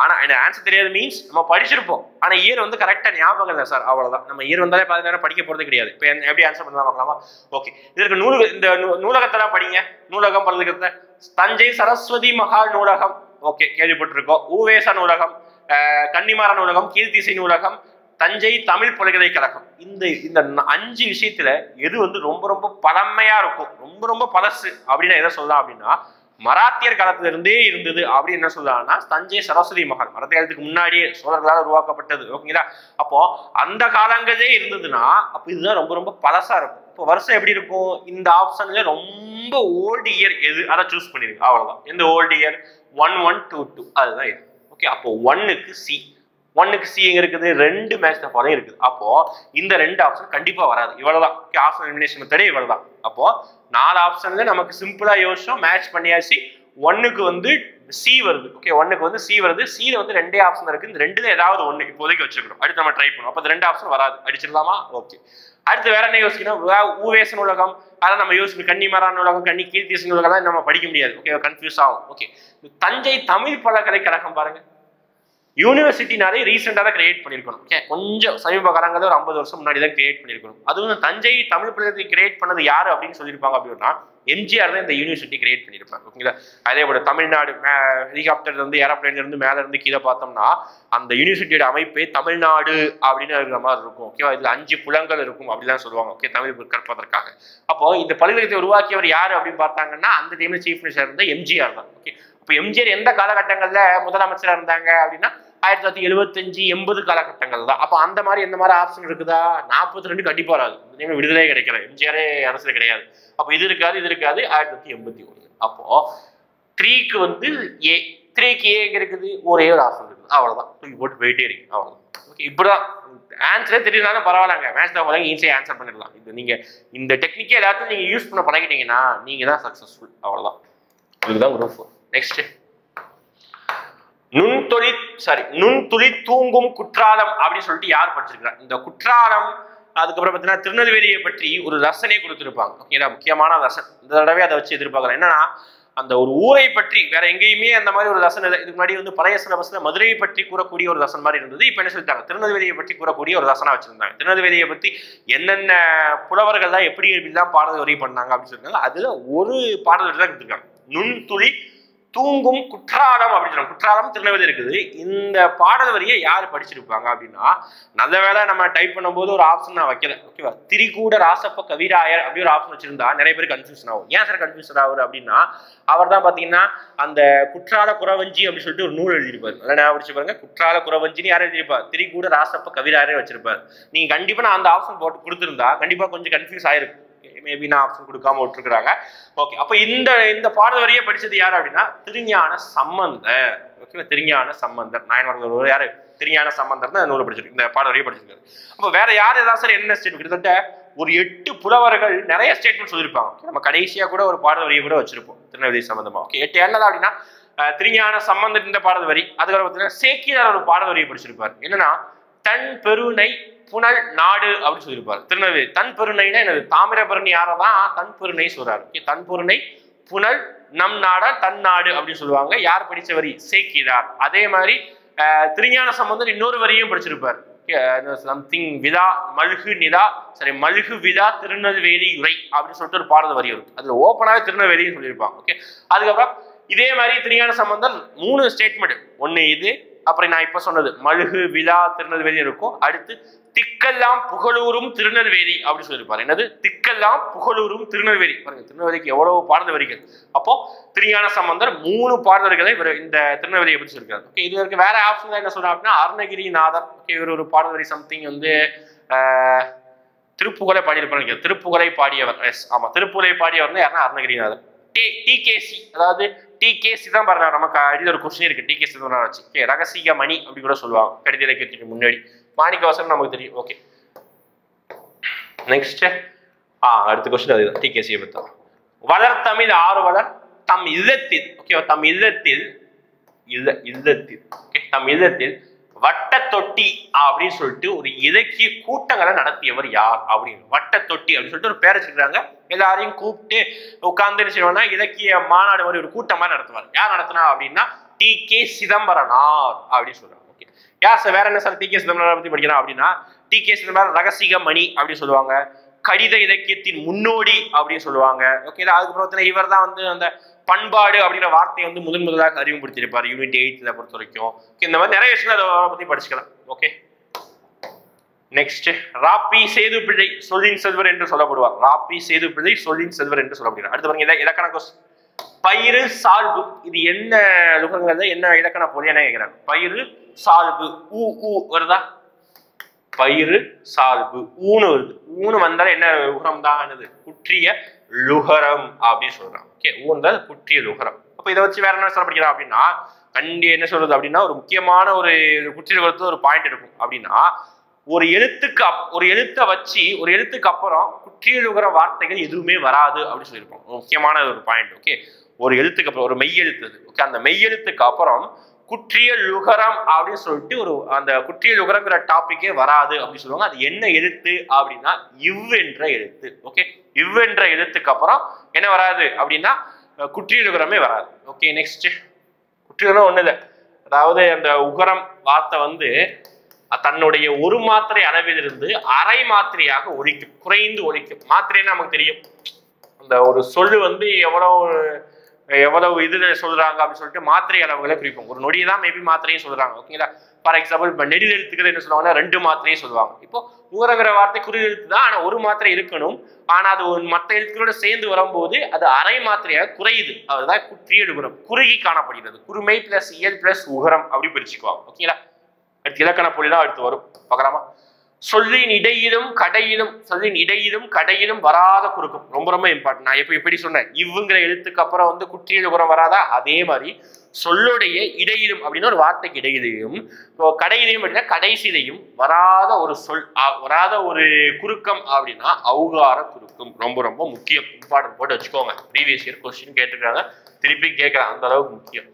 ஆனா இந்த ஆன்சர் தெரியாது மீன்ஸ் நம்ம படிச்சிருப்போம், ஆனா இயர் வந்து கரெக்டா ஞாபகம் இல்லை சார், அவ்வளவுதான். நம்ம இயர் வந்தாலே 10 நேரம் படிக்க போறது கிடையாது. இப்போ எப்படி ஆன்சர் பண்ணலாம் பார்க்கலாமா? ஓகே, இதற்கு இந்த நூலகத்தெல்லாம் படிங்க. நூலகம் பல்கலைக்கழகத்தை தஞ்சை சரஸ்வதி மகால் நூலகம், ஓகே கேள்விப்பட்டிருக்கோம். ஊவேச நூலகம், கன்னிமார நூலகம், கீர்த்திசை நூலகம், தஞ்சை தமிழ் பல்கலைக்கழகம். இந்த 5 விஷயத்துல எது வந்து ரொம்ப ரொம்ப பழமையா இருக்கும், ரொம்ப ரொம்ப பழசு அப்படின்னு எதை சொல்லலாம் அப்படின்னா, மராத்தியர் காலத்துல இருந்தே இருந்தது அப்படின்னு என்ன சொல்லலாம்னா தஞ்சை சரஸ்வதி மகால். மராத்திய காலத்துக்கு முன்னாடியே சோழர்களால் உருவாக்கப்பட்டது. ஓகேங்களா, அப்போ அந்த காலங்களே இருந்ததுன்னா அப்ப இதுதான் ரொம்ப ரொம்ப பழசா இருக்கும். இப்போ வருஷம் எப்படி இருக்கும், இந்த ஆப்ஷன்ல ரொம்ப ஓல்டு இயர் எது அதை சூஸ் பண்ணிருங்க, அவ்வளவுதான். எந்த ஓல்டு இயர் 1122 அதுதான் இது. ஓகே, அப்போ 1க்கு சி எங்க இருக்குது, 2 மேட்ச் த ஃபாலோயிங் இருக்குது. அப்போ இந்த 2 ஆப்ஷன் கண்டிப்பா வராது, இவ்வளவுதான். ஓகே, ஆப்ஷன் எலிமினேஷன் மெத்தடே இவ்வளவுதான். அப்போ 4 ஆப்ஷன்ல நமக்கு சிம்பிளா யோசிச்சோம், மேட்ச் பண்ணியாச்சு. 1க்கு வந்து சி வருது. ஓகே, 1க்கு வந்து சி வருது. சில வந்து 2 ஆப்ஷன் இருக்கு, இந்த 2ல ஏதாவது 1 இப்போதைக்கு வச்சுக்கணும். அடுத்து நம்ம ட்ரை பண்ணுவோம். அப்போ 2 ஆப்ஷன் வராது, அடிச்சிடலாமா? ஓகே, அடுத்து வேற என்ன யோசிக்கணும், ஊவேச நூலகம் அதான் நம்ம யோசிக்கணும். கன்னிமாரா நூலகம், கீர்த்திசை நூலகம் தான் நம்ம படிக்க முடியாது. ஓகே, கன்ஃபியூஸ் ஆகும். ஓகே, தஞ்சை தமிழ் பல்கலைக்கழகம் பாருங்க, யூனிவர்சிட்டினாலே ரீசெண்டாக தான் கிரியேட் பண்ணியிருக்கணும். ஓகே, கொஞ்சம் சமீப காலங்களில் ஒரு 50 வருஷம் முன்னாடி தான் கிரியேட் பண்ணியிருக்கணும். அதுவும் தஞ்சை தமிழ் பல்கலைக்கழகத்தை கிரியேட் பண்ணது யாரு அப்படின்னு சொல்லியிருப்பாங்க அப்படின்னா, எம்ஜிஆர் தான் இந்த யூனிவர்சிட்டி கிரியேட் பண்ணியிருப்பாங்க. ஓகேங்களா, அதே போல தமிழ்நாடு ஹெலிகாப்டர் இருந்து ஏரோப்ளைன்ல இருந்து மேல இருந்து கீழே பார்த்தோம்னா அந்த யூனிவர்சிட்டியோட அமைப்பே தமிழ்நாடு அப்படின்னு இருக்கிற மாதிரி இருக்கும். ஓகேவா, இதுல 5 புலங்கள் இருக்கும் அப்படிலாம் சொல்லுவாங்க. ஓகே, தமிழ் கற்பதற்காக. அப்போ இந்த பல்கலைக்கழகத்தை உருவாக்கியவர் யாரு அப்படின்னு பார்த்தாங்கன்னா அந்த டைம்ல சீஃப் மினிஸ்டர் இருந்த எம்ஜிஆர் தான். ஓகே, இப்போ எம்ஜிஆர் எந்த காலகட்டங்கள்ல முதலமைச்சராக இருந்தாங்க அப்படின்னா 1975 80 காலகட்டங்கள் தான். அப்போ அந்த மாதிரி எந்த மாதிரி ஆப்ஷன் இருக்குதா, 42 கண்டிப்பா வராது. விடுதலை கிடைக்கல, எம்ஜிஆரே அரசு கிடையாது. அப்போ இது இருக்காது, இது இருக்காது. 1981. அப்போ 3க்கு வந்து ஏ, 3க்கு ஏ எங்க இருக்குது, ஒரே ஒரு ஆப்ஷன் இருக்குது, அவ்வளவுதான். தூக்கி போட்டு போயிட்டே இருக்கு, அவ்வளவுதான். ஓகே, இப்படிதான் ஆன்சரே தெரியலனாலும் பரவாயில்லங்க, மேட்ச் தான் போதாங்க, ஈஸியா ஆன்சர் பண்ணிடலாம். இது நீங்க இந்த டெக்னிக்கே எல்லாத்தையும் நீங்க யூஸ் பண்ண பழகிட்டீங்கன்னா நீங்க தான் சக்சஸ்ஃபுல், அவ்வளவுதான். இதுதான் குரூப் 4. நெக்ஸ்ட், நுண்துளி தூங்கும் குற்றாலம் அப்படின்னு சொல்லிட்டு யார் படிச்சிருக்கிறார்? இந்த குற்றாலம், அதுக்கப்புறம் பார்த்தீங்கன்னா திருநெல்வேலியை பற்றி ஒரு ரசனை கொடுத்துருப்பாங்க. ஓகேங்களா, முக்கியமான ரசன். இந்த தடவை அதை வச்சு எதிர்பார்க்கலாம். என்னன்னா அந்த ஒரு ஊரை பற்றி வேற எங்கேயுமே அந்த மாதிரி ஒரு ரசன் இல்லை. இதுக்கு முன்னாடி வந்து பழைய சிலபஸ்ல மதுரையை பற்றி கூறக்கூடிய ஒரு ரசன் மாதிரி இருந்தது. இப்போ என்ன சொல்லிட்டாங்க, திருநெல்வேலியை பற்றி கூறக்கூடிய ஒரு ரசனா வச்சிருந்தாங்க. திருநெல்வேலியை பற்றி என்னென்ன புலவர்கள் தான் எப்படி எப்படிலாம் பாடல் வரி பண்ணாங்க அப்படின்னு சொல்லியிருக்காங்க. அதுல ஒரு பாடல் வரி தான் கொடுத்துருக்காங்க, நுண்துளி தூங்கும் குற்றாலம் அப்படின்னு சொல்லுவாங்க. குற்றாலம் திருநெல்வேலி இருக்குது. இந்த பாடல் வரியை யார் படிச்சிருப்பாங்க அப்படின்னா, நல்ல வேலை நம்ம டைப் பண்ணும்போது ஒரு ஆப்ஷன் நான் வைக்கல. ஓகேவா, திரிகூட ராசப்ப கவிராயர் அப்படி ஒரு ஆப்ஷன் வச்சிருந்தா நிறைய பேர் கன்ஃபியூஷன் ஆகும். ஏன் சார் கன்ஃபியூஷன் ஆகுது அப்படின்னா, அவர் தான் பாத்தீங்கன்னா அந்த குற்றால குறவஞ்சி அப்படின்னு சொல்லிட்டு ஒரு நூல் எழுதியிருப்பாரு. நல்லா ஞாபகம் வச்சு பாருங்க, குற்றால குறவஞ்சின்னு யாரும் எழுதியிருப்பார், திரிகூட ராசப்ப கவிராயரே வச்சிருப்பாரு. நீங்க கண்டிப்பா நான் அந்த ஆப்ஷன் போட்டு கொடுத்துருந்தா கண்டிப்பா கொஞ்சம் கன்ஃபியூஸ் ஆயிருக்கும். மேபி நான் ஆப்ஷன் கொடுக்காம விட்டுருக்காங்க. ஓகே, அப்ப இந்த பாடல் வரியை படிச்சது யாரு அப்படின்னா திருஞான சம்பந்தர். ஓகே, திருஞான சம்பந்தர் நாயன்மார்கள் யாரு, திருஞான சம்பந்தர் தான் நூலை படிச்சிருக்கு, இந்த பாடல் வரியை படிச்சிருக்காரு. அப்ப வேற யார் ஏதாவது சார் என்ன ஸ்டேட்மெண்ட், கிட்டத்தட்ட ஒரு 8 புலவர்கள் நிறைய ஸ்டேட்மெண்ட் சொல்லியிருப்பாங்க. நம்ம கடைசியா கூட ஒரு பாடல் வரியை கூட வச்சிருப்போம் திருநெல்வேலி சம்பந்தமா. ஓகே, 8 என்னதான் அப்படின்னா திருஞான சம்பந்தர் இந்த பாடல் வரி, அதுக்கப்புறம் பார்த்தீங்கன்னா சேக்கிழார் ஒரு பாடல் வரியை படிச்சிருப்பாரு. என்னன்னா தன் பெருனை புனல் நாடு அப்படின்னு சொல்லியிருப்பாரு. திருநெல்வேலி தன் பெருணைனா என்னது, தாமிரபரணி யாரதான் தன் பெருணை சொல்றாரு. தன் பெருணை புனல் நம் நாடா தன் நாடு அப்படின்னு சொல்லுவாங்க. யார் படிச்ச வரி, சேக்கிழார். அதே மாதிரி திருஞான சம்பந்தர் இன்னொரு வரியும் படிச்சிருப்பார், சம்திங் விதா மல்கு நிதா சரி மல்கு விதா திருநெல்வேலி உரை அப்படின்னு சொல்லிட்டு ஒரு பாடல் வரி இருக்கு. அதுல ஓப்பனாவே திருநெல்வேலின்னு சொல்லியிருப்பாங்க. ஓகே, அதுக்கப்புறம் இதே மாதிரி திருஞான சம்பந்தர் 3 ஸ்டேட்மெண்ட், ஒன்னு இது, அப்புறம் நான் இப்ப சொன்னது மல்கு விழா திருநெல்வேலி இருக்கும். அடுத்து திக்கெல்லாம் புகழூரும் திருநெல்வேலி அப்படின்னு சொல்லியிருப்பாரு. என்னது, திக்கெல்லாம் புகழூரும் திருநெல்வேலி. பாருங்க திருநெல்வேலிக்கு எவ்வளவு பாடல் வரிகள். அப்போ திருஞான சம்பந்தர் 3 பாடல் வரிகளை இந்த திருநெல்வேலியை பற்றி சொல்லியிருக்காரு. ஓகே, இது வரைக்கும் வேற ஆப்ஷன் என்ன சொல்றாங்க அப்படின்னா அருணகிரிநாதர். ஓகே, இவர் ஒரு பாடல் வரி சம்திங் வந்து திருப்புகழை பாடியிருப்பாரு. திருப்புகழை பாடியவர், எஸ் ஆமா, திருப்புகழை பாடியவர் யாருன்னா அருணகிரிநாதர். டிகேசி, அதாவது டிகேசி தான் பாருங்க, நமக்கு அடியில் ஒரு கொஸ்டின் இருக்கு, டிகேசி தான் வச்சு. ஓகே, ரகசிய மணி அப்படி கூட சொல்லுவாங்க கடித இலக்கியத்துக்கு முன்னாடி. மாணிக்கவாசகர் நமக்கு தெரியும். ஓகே, நெக்ஸ்ட் அடுத்த கொஸ்டின் அதுதான், டிகேசியை பத்தி. வளர் தமிழ் ஆர்வலர் தம் இல்லத்தில், ஓகே, தம் இல்லத்தில் இல்லத்தில் ஓகே தம் இல்லத்தில் வட்ட தொட்டி அப்படின்னு சொல்லிட்டு ஒரு இலக்கிய கூட்டங்களை நடத்தியவர் யார் அப்படின்னு. வட்ட தொட்டி அப்படின்னு சொல்லிட்டு ஒரு பேர் வச்சிருக்காங்க. எல்லாரையும் கூப்பிட்டு உட்கார்ந்து என்ன செய்வாங்கன்னா இலக்கிய மாநாடு மாதிரி ஒரு கூட்டம் மாதிரி நடத்துவார். யார் நடத்தினா அப்படின்னா டி.கே. சிதம்பரனார் அப்படின்னு சொல்றாங்க. ஓகே யார் சார் வேற என்ன சார் டி.கே. சிதம்பரனார் பத்தி படிக்கிறோம் அப்படின்னா டி.கே. சிதம்பரம் ரகசிய மணி அப்படின்னு சொல்லுவாங்க. கடித இலக்கியத்தின் முன்னோடி அப்படின்னு சொல்லுவாங்க. ஓகே அதுக்கப்புறம் இவர் தான் வந்து அந்த பண்பாடு அப்படிங்கிற வார்த்தையை வந்து முதலாக அறிமுகப்படுத்தியிருப்பார் யூனிட் 8ல பொறுத்த வரைக்கும். இந்த மாதிரி நிறைய விஷயங்கள் அதை பத்தி படிச்சுக்கலாம். ஓகே நெக்ஸ்ட் ராப்பி சேதுப்பிள்ளை சொல்லின் செல்வர் என்று சொல்லப்படுவார். ராப்பி சேதுப்பிள்ளை சொல்லின் செல்வர் என்று சொல்லப்படுகிறார். அடுத்து பாருங்க இலக்கண கொஸ்டின். பயிறு சால்பு இது என்ன லுகங்கள் என்ன இலக்கண பொருள் என்ன கேட்கிறாங்க. பயிறு சால்பு ஊ வருதா? பயிறு சால்பு ஊனு வருது. ஊனு வந்தாலும் என்ன லுகரம் தான் குற்றிய லுகரம் அப்படின்னு சொல்றாங்க. ஓகே ஊன்றது குற்றிய லுகரம். அப்ப இதை வச்சு வேற என்ன சொல்லப்படுகிறா அப்படின்னா என்ன சொல்றது அப்படின்னா ஒரு முக்கியமான ஒரு குற்றிய லுகரத்துல ஒரு பாயிண்ட் இருக்கும் அப்படின்னா ஒரு எழுத்தை வச்சு ஒரு எழுத்துக்கு அப்புறம் குற்றிய லுகர வார்த்தைகள் எதுவுமே வராது அப்படின்னு சொல்லியிருப்போம். முக்கியமான ஒரு பாயிண்ட். ஓகே ஒரு எழுத்துக்கு அப்புறம் ஒரு மெய் எழுத்து ஓகே அந்த மெய் எழுத்துக்கு அப்புறம் குற்றிய லுகரம் அப்படின்னு சொல்லிட்டு ஒரு அந்த குற்றிய லுகரங்கிற டாபிக்கே வராது அப்படின்னு சொல்லுவாங்க. அது என்ன எழுத்து அப்படின்னா என்ற எழுத்து. ஓகே என்ற எழுத்துக்கு அப்புறம் என்ன வராது அப்படின்னா குற்றிய லுகரமே வராது. ஓகே நெக்ஸ்ட் குற்றியம் ஒண்ணு இல்லை. அதாவது அந்த உகரம் வார்த்தை வந்து தன்னுடைய ஒரு மாத்திரை அளவிலிருந்து அரை மாத்திரையாக ஒழிக்கும், குறைந்து ஒழிக்கும். மாத்திரைன்னா நமக்கு தெரியும் அந்த ஒரு சொல்லு வந்து எவ்வளவு இதுல சொல்றாங்க அப்படின்னு சொல்லிட்டு மாத்திரை அளவுகளை குறிப்போம். ஒரு நொடியை தான் மேபி மாத்திரையும் சொல்றாங்க. ஓகேங்களா ஃபார் எக்ஸாம்பிள் இப்போ நெடில் எழுத்துக்கள் என்ன சொல்லுவாங்கன்னா 2 மாத்திரையும் சொல்லுவாங்க. இப்போ உகரங்கிற வார்த்தை குறி எழுத்து தான், ஆனா ஒரு மாத்திரை இருக்கணும். ஆனா அது மற்ற எழுத்துக்களோட சேர்ந்து வரும்போது அது அரை மாத்திரையாக குறையுது. அதுதான் குற்றிய லுகரம் குறுகி காணப்படுகிறது. குறுமை பிளஸ் இயல் பிளஸ் உகரம் அப்படி பிரிச்சுக்குவாங்க. ஓகேங்களா அடுத்து இலக்கண பொருள்லாம் அடுத்து வரும் பார்க்கலாமா. சொல்லின் இடையிலும் கடையிலும் வராத குறுக்கம் ரொம்ப ரொம்ப இம்பார்ட்டன்ட். நான் எப்படி சொன்னேன் இவ்வுங்கிற எழுத்துக்கு அப்புறம் வந்து குற்றிய லுகரம் வராதா அதே மாதிரி சொல்லுடைய இடையிலும் அப்படின்னா ஒரு வார்த்தைக்கு இடையிலையும் கடையிலையும் அப்படின்னா கடைசியிலையும் வராத ஒரு வராத ஒரு குறுக்கம் அப்படின்னா ஔகார குறுக்கம். ரொம்ப ரொம்ப முக்கியம். இம்பார்ட்டன்ட் போட்டு வச்சுக்கோங்க. ப்ரீவியஸ் இயர் கொஸ்டின் கேட்டிருக்காங்க, திருப்பி கேட்கலாம். அந்த அளவுக்கு முக்கியம்.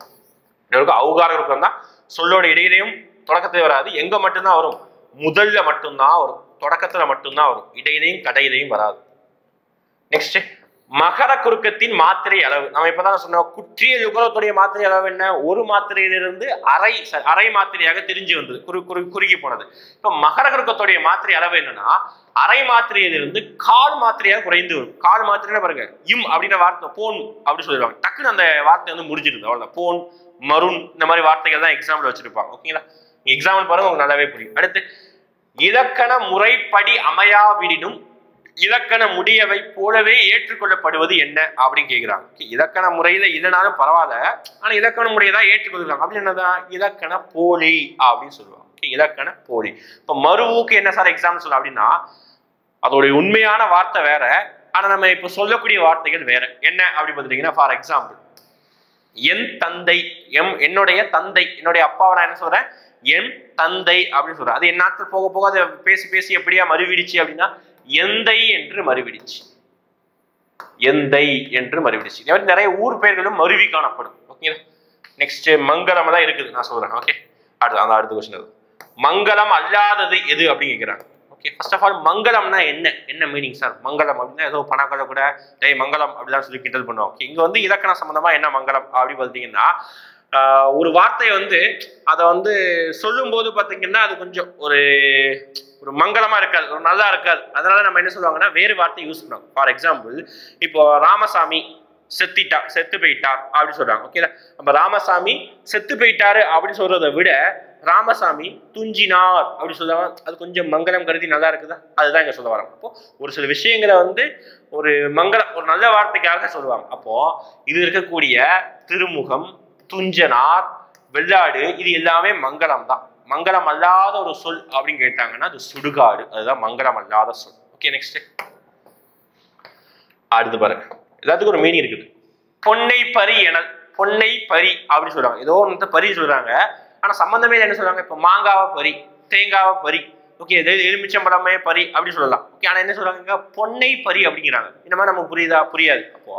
ஔகார குறுக்கம் தான் சொல்லோட இடையிலையும் தொடக்கத்துல வராது. எங்க மட்டும்தான் வரும்? முதல்ல மட்டும்தான் வரும், தொடக்கத்துல மட்டும்தான் வரும், இடையிலையும் கடையிலையும் வராது. நெக்ஸ்ட் மகர குறுக்கத்தின் மாத்திரை அளவு. நம்ம இப்பதான் சொன்னோம் குற்றிய லுகரத்துடைய மாத்திரை அளவு என்ன? ஒரு மாத்திரையிலிருந்து அரை மாத்திரையாக திரிஞ்சு வந்தது, குறுகி போனது. இப்ப மகர குறுக்கத்துடைய மாத்திரை அளவு என்னன்னா அரை மாத்திரையிலிருந்து கால் மாத்திரையாக குறைந்து வரும். கால் மாத்திரை பாருங்க இம் அப்படின்ற வார்த்தை போன் அப்படி சொல்லிடுவாங்க. டக்குன்னு அந்த வார்த்தை வந்து முடிஞ்சிருது. அவ்வளவுதான். போன் மருண் இந்த மாதிரி வார்த்தைகள் தான் எக்ஸாம்பிள் வச்சிருப்பாங்க. ஓகேங்களா எக்ஸாம்பிள் பாருங்க உங்களுக்கு நல்லாவே புரியும். அடுத்து இலக்கண முறைப்படி அமையாவிடினும் இலக்கண முடியவை போலவே ஏற்றுக்கொள்ளப்படுவது என்ன அப்படின்னு கேட்கிறாங்க. இலக்கண முறையில இல்லைனாலும் பரவாயில்ல, ஆனா இலக்கண முறையதான் ஏற்றுக்கொள்கிறாங்க. அப்படி என்னதான் இலக்கண போலி அப்படின்னு சொல்லுவாங்க. இலக்கண போலி. இப்ப மருவுக்கு என்ன சார் எக்ஸாம்பிள் சொல்ல அப்படின்னா அதோடைய உண்மையான வார்த்தை வேற, ஆனா நம்ம இப்ப சொல்லக்கூடிய வார்த்தைகள் வேற. என்ன அப்படி பார்த்துட்டீங்கன்னா ஃபார் எக்ஸாம்பிள் என் தந்தை, என்னுடைய தந்தை, என்னுடைய அப்பாவை நான் என்ன சொல்றேன் என் தந்தை அப்படின்னு சொல்றேன். அது என் நாட்கள் போக போக அதை பேசி எப்படியா மறுவிடுச்சு அப்படின்னா எந்தை என்று மறுவிடுச்சு. எந்தை என்று மறுவிடுச்சு. இந்த மாதிரி நிறைய ஊர் பெயர்களும் மருவி காணப்படும். ஓகேங்களா நெக்ஸ்ட் மங்களம் தான் இருக்குது நான் சொல்றேன். ஓகே அடுத்த கொஸ்டின் மங்களம் அல்லாதது எது அப்படின்னு கேட்கிறாங்க. ஓகே ஃபர்ஸ்ட் ஆஃப் ஆல் மங்களம்னா என்ன மீனிங் சார்? மங்களம் அப்படின்னா ஏதோ பணக்கொலை கூட மங்களம் அப்படிதான் சொல்லி கிண்டல் பண்ணுவோம். ஓகே இங்க வந்து இலக்கண சம்பந்தமா என்ன மங்களம் அப்படி பார்த்தீங்கன்னா ஒரு வார்த்தையை வந்து அதை வந்து சொல்லும் போது பாத்தீங்கன்னா அது கொஞ்சம் ஒரு மங்களமா இருக்காது, ஒரு நல்லா இருக்காது. அதனால நம்ம என்ன சொல்லுவாங்கன்னா வேறு வார்த்தை யூஸ் பண்ணுவோம். ஃபார் எக்ஸாம்பிள் இப்போ ராமசாமி செத்து போயிட்டார் அப்படின்னு சொல்றாங்க. ஓகேங்களா நம்ம ராமசாமி செத்து போயிட்டாரு அப்படின்னு சொல்றதை விட ராமசாமி துஞ்சினார் அப்படி சொல்லுவாங்க. அது கொஞ்சம் மங்களம் கருதி நல்லா இருக்குதா? அதுதான் இங்க சொல்ல வராங்க. அப்போ ஒரு சில விஷயங்களை வந்து ஒரு ஒரு நல்ல வார்த்தைக்காக சொல்லுவாங்க. அப்போ இது இருக்கக்கூடிய திருமுகம், துஞ்சனார், வெள்ளாடு இது எல்லாமே மங்களம் தான். மங்களம் அல்லாத ஒரு சொல் அப்படின்னு கேட்டாங்கன்னா அது சுடுகாடு. அதுதான் மங்களம் அல்லாத சொல். ஓகே நெக்ஸ்ட் அடுத்து பாருங்க எல்லாத்துக்கும் ஒரு மீனிங் இருக்குது. பொன்னை பறி எனல், பொன்னை பறி அப்படின்னு சொல்றாங்க. ஏதோ ஒன்று பறி சொல்றாங்க, ஆனா சம்பந்தமே என்ன சொல்றாங்க. இப்போ மாங்காவை பறி, தேங்காவை பறி, ஓகே எலுமிச்சம்பழமே பறி அப்படி சொல்லலாம். ஓகே. ஆனா என்ன சொல்றாங்க, பொன்னை பரி அப்படிங்கிறாங்க. இந்த மாதிரி நமக்கு புரியுதா? புரியாது. அப்போ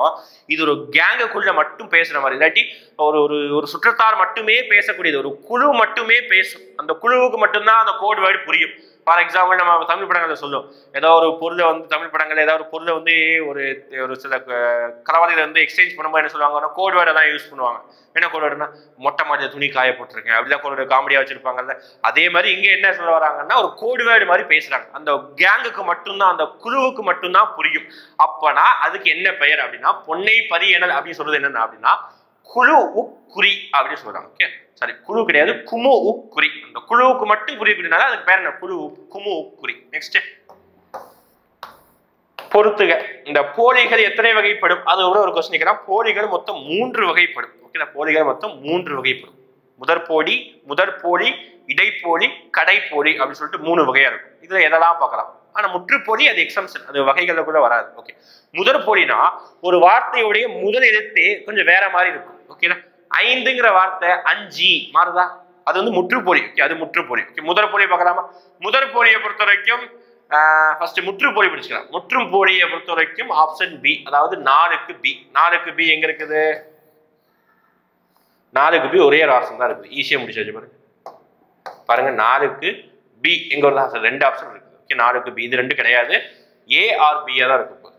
இது ஒரு கேங்குக்குள்ள மட்டும் பேசுற மாதிரி, இல்லாட்டி ஒரு ஒரு ஒரு சுற்றத்தார் மட்டுமே பேசக்கூடியது, ஒரு குழு மட்டுமே பேசும். அந்த குழுவுக்கு மட்டும்தான் அந்த கோட் வேர்டு புரியும். ஃபார் எக்ஸாம்பிள் நம்ம தமிழ் படங்களை சொல்லுவோம், ஏதோ ஒரு பொருளை வந்து தமிழ் படங்கள் ஏதாவது ஒரு பொருளை வந்து ஒரு ஒரு சில கலவரையில வந்து எக்ஸ்சேஞ்ச் பண்ணும்போது என்ன சொல்லுவாங்கன்னா கோட் வேர்டை தான் யூஸ் பண்ணுவாங்க. என்ன கோட் வேர்டுனா, மொட்டை மாடியில் துணி காய போட்டிருக்கேன் அப்படிதான் கோட் வேர்டு காமெடியா வச்சிருப்பாங்கல்ல. அதே மாதிரி இங்க என்ன சொல்ல வராங்கன்னா ஒரு கோட் வேர்டு மாதிரி பேசுறாங்க. அந்த கேங்குக்கு மட்டும்தான், அந்த குழுவுக்கு மட்டும்தான் புரியும். அப்பனா அதுக்கு என்ன பெயர் அப்படின்னா பொன்னை பரியனல் அப்படின்னு சொல்றது என்னன்னா அப்படின்னா குழு உக்குறி அப்படின்னு சொல்றாங்க. ஓகே, சாரி, குழு கிடையாது, குமு உக்குறி. அந்த குழுவுக்கு மட்டும் புரியக்கூடியனால அதுக்கு பேர் என்ன, குழு குமு உக்குறி. நெக்ஸ்ட் பொறுத்துக. இந்த போலிகள் எத்தனை வகைப்படும்? அது கூட ஒரு கொஸ்டின் கேட்கிறேன். போலிகள் மொத்தம் 3 வகைப்படும். ஓகே, போலிகள் மொத்தம் 3 வகைப்படும். முதற்போலி, முதற்போலி, இடைப்போலி, கடைப்போலி அப்படின்னு சொல்லிட்டு 3 வகையா இருக்கும். இதுல எதெல்லாம் பார்க்கலாம். ஆனா முற்றுப்போலி அது எக்ஸம்ஷன், அது வகைகள்ல கூட வராது. ஓகே, முதற்போலினா ஒரு வார்த்தையுடைய முதல் எழுத்தே கொஞ்சம் வேற மாதிரி இருக்கும். ஓகேனா, 5ங்கிற வார்த்தை 5 மாறுதா, அது வந்து முற்றுப்போலி. ஓகே, அது முற்றுப்போலி. ஓகே, முதற்போலியை பார்க்கலாமா? முதற்போலியை பொறுத்த வரைக்கும் ஃபர்ஸ்ட் முற்றுப்போலி படிச்சுக்கலாம். முற்றுப்போலியை பொறுத்த வரைக்கும் ஆப்ஷன் பி, அதாவது 4க்கு பி. 4க்கு பி எங்க இருக்குது? 4க்கு பி ஒரே ஒரு ஆப்ஷன் தான் இருக்குது. ஈஸியா முடிச்சு பாருங்க. பாருங்க, 4க்கு பி எங்க ஒரு ஆப்ஷன், 2 ஆப்ஷன் இருக்குது. ஓகே, 4க்கு பி இது 2 கிடையாது, ஏ ஆர் பி தான் இருக்கு.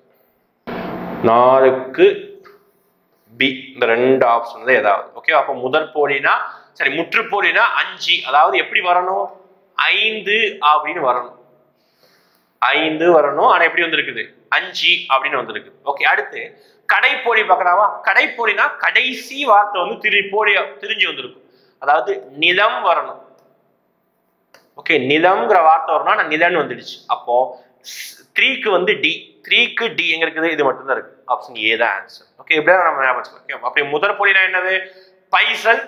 4க்கு பி இந்த 2 ஆப்ஷன்ல ஏதாவது. ஓகே, அப்ப முதற்போலினா சரி, முற்றுப்போலினா 5, அதாவது எப்படி வரணும், 5 அப்படின்னு வரணும். 5 வரணும். ஆனா எப்படி வந்திருக்குது, 5 அப்படின்னு வந்திருக்கு. ஓகே, அடுத்து கடைப்போலி பார்க்கலாமா? கடைப்போலினா கடைசி வார்த்தை வந்து திரிஞ்சு வந்திருக்கும். அதாவது நிலம் வரணும். ஓகே, நிலம்ங்கிற வார்த்தை வரணும், ஆனா நிலன்னு வந்துடுச்சு. அப்போ 3க்கு வந்து டி. 3க்கு டி எங்க இருக்குது? இது மட்டும் தான் இருக்கு. ஆப்ஷன் ஏ தான் ஆன்சர். ஓகே, இப்படிதான் நம்ம ஞாபகம் வச்சுக்கலாம். அப்படி முதற்போலினா என்னது, பைசல்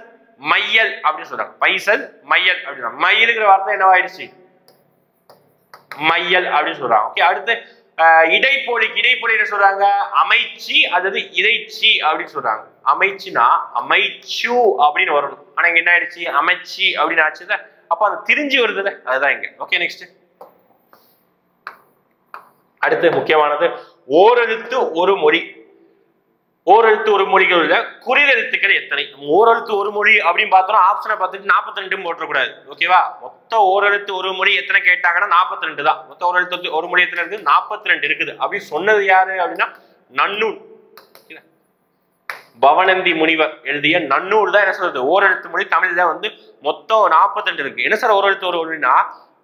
மையல் அப்படின்னு சொல்றாங்க. பைசல் மையல் அப்படின்னா மயிலுங்கிற வார்த்தை என்னவாயிடுச்சு, மையல் அப்படின்னு சொல்றாங்க. ஓகே, அடுத்து இடைப்போலிக்கு இடைப்போலி என்ன சொல்றாங்க, அமைச்சி அதாவது இறைச்சி அப்படின்னு சொல்றாங்க. அமைச்சினா அமைச்சு அப்படின்னு வரணும். ஆனா இங்க என்ன ஆயிடுச்சு, அமைச்சி அப்படின்னு ஆச்சுல. அப்ப அது திரிஞ்சு வருதுல, அதுதான் இங்க. ஓகே, நெக்ஸ்ட் அடுத்து முக்கியமானது ஓரெழுத்து ஒரு மொழி. ஓரெழுத்து ஒரு மொழிகள் உள்ள குறிலெழுத்துக்கள் எத்தனை? ஓரெழுத்து ஒரு மொழி அப்படின்னு பார்த்தோம், ஆப்ஷனை பார்த்துட்டு 42 போட்டக்கூடாது. ஓகேவா, மொத்த ஓரெழுத்து ஒரு மொழி எத்தனை கேட்டாங்கன்னா 42 தான். மொத்த ஓரெழுத்து ஒரு மொழி எத்தனை இருக்குது, 42 இருக்குது. அப்படி சொன்னது யாரு அப்படின்னா நன்னூல். பவனந்தி முனிவர் எழுதிய நன்னூல் தான் என்ன சொல்றது, ஓரெழுத்து மொழி. தமிழ்ல வந்து மொத்தம் 42 இருக்கு. என்ன சார் ஓரெழுத்து ஒரு மொழினா,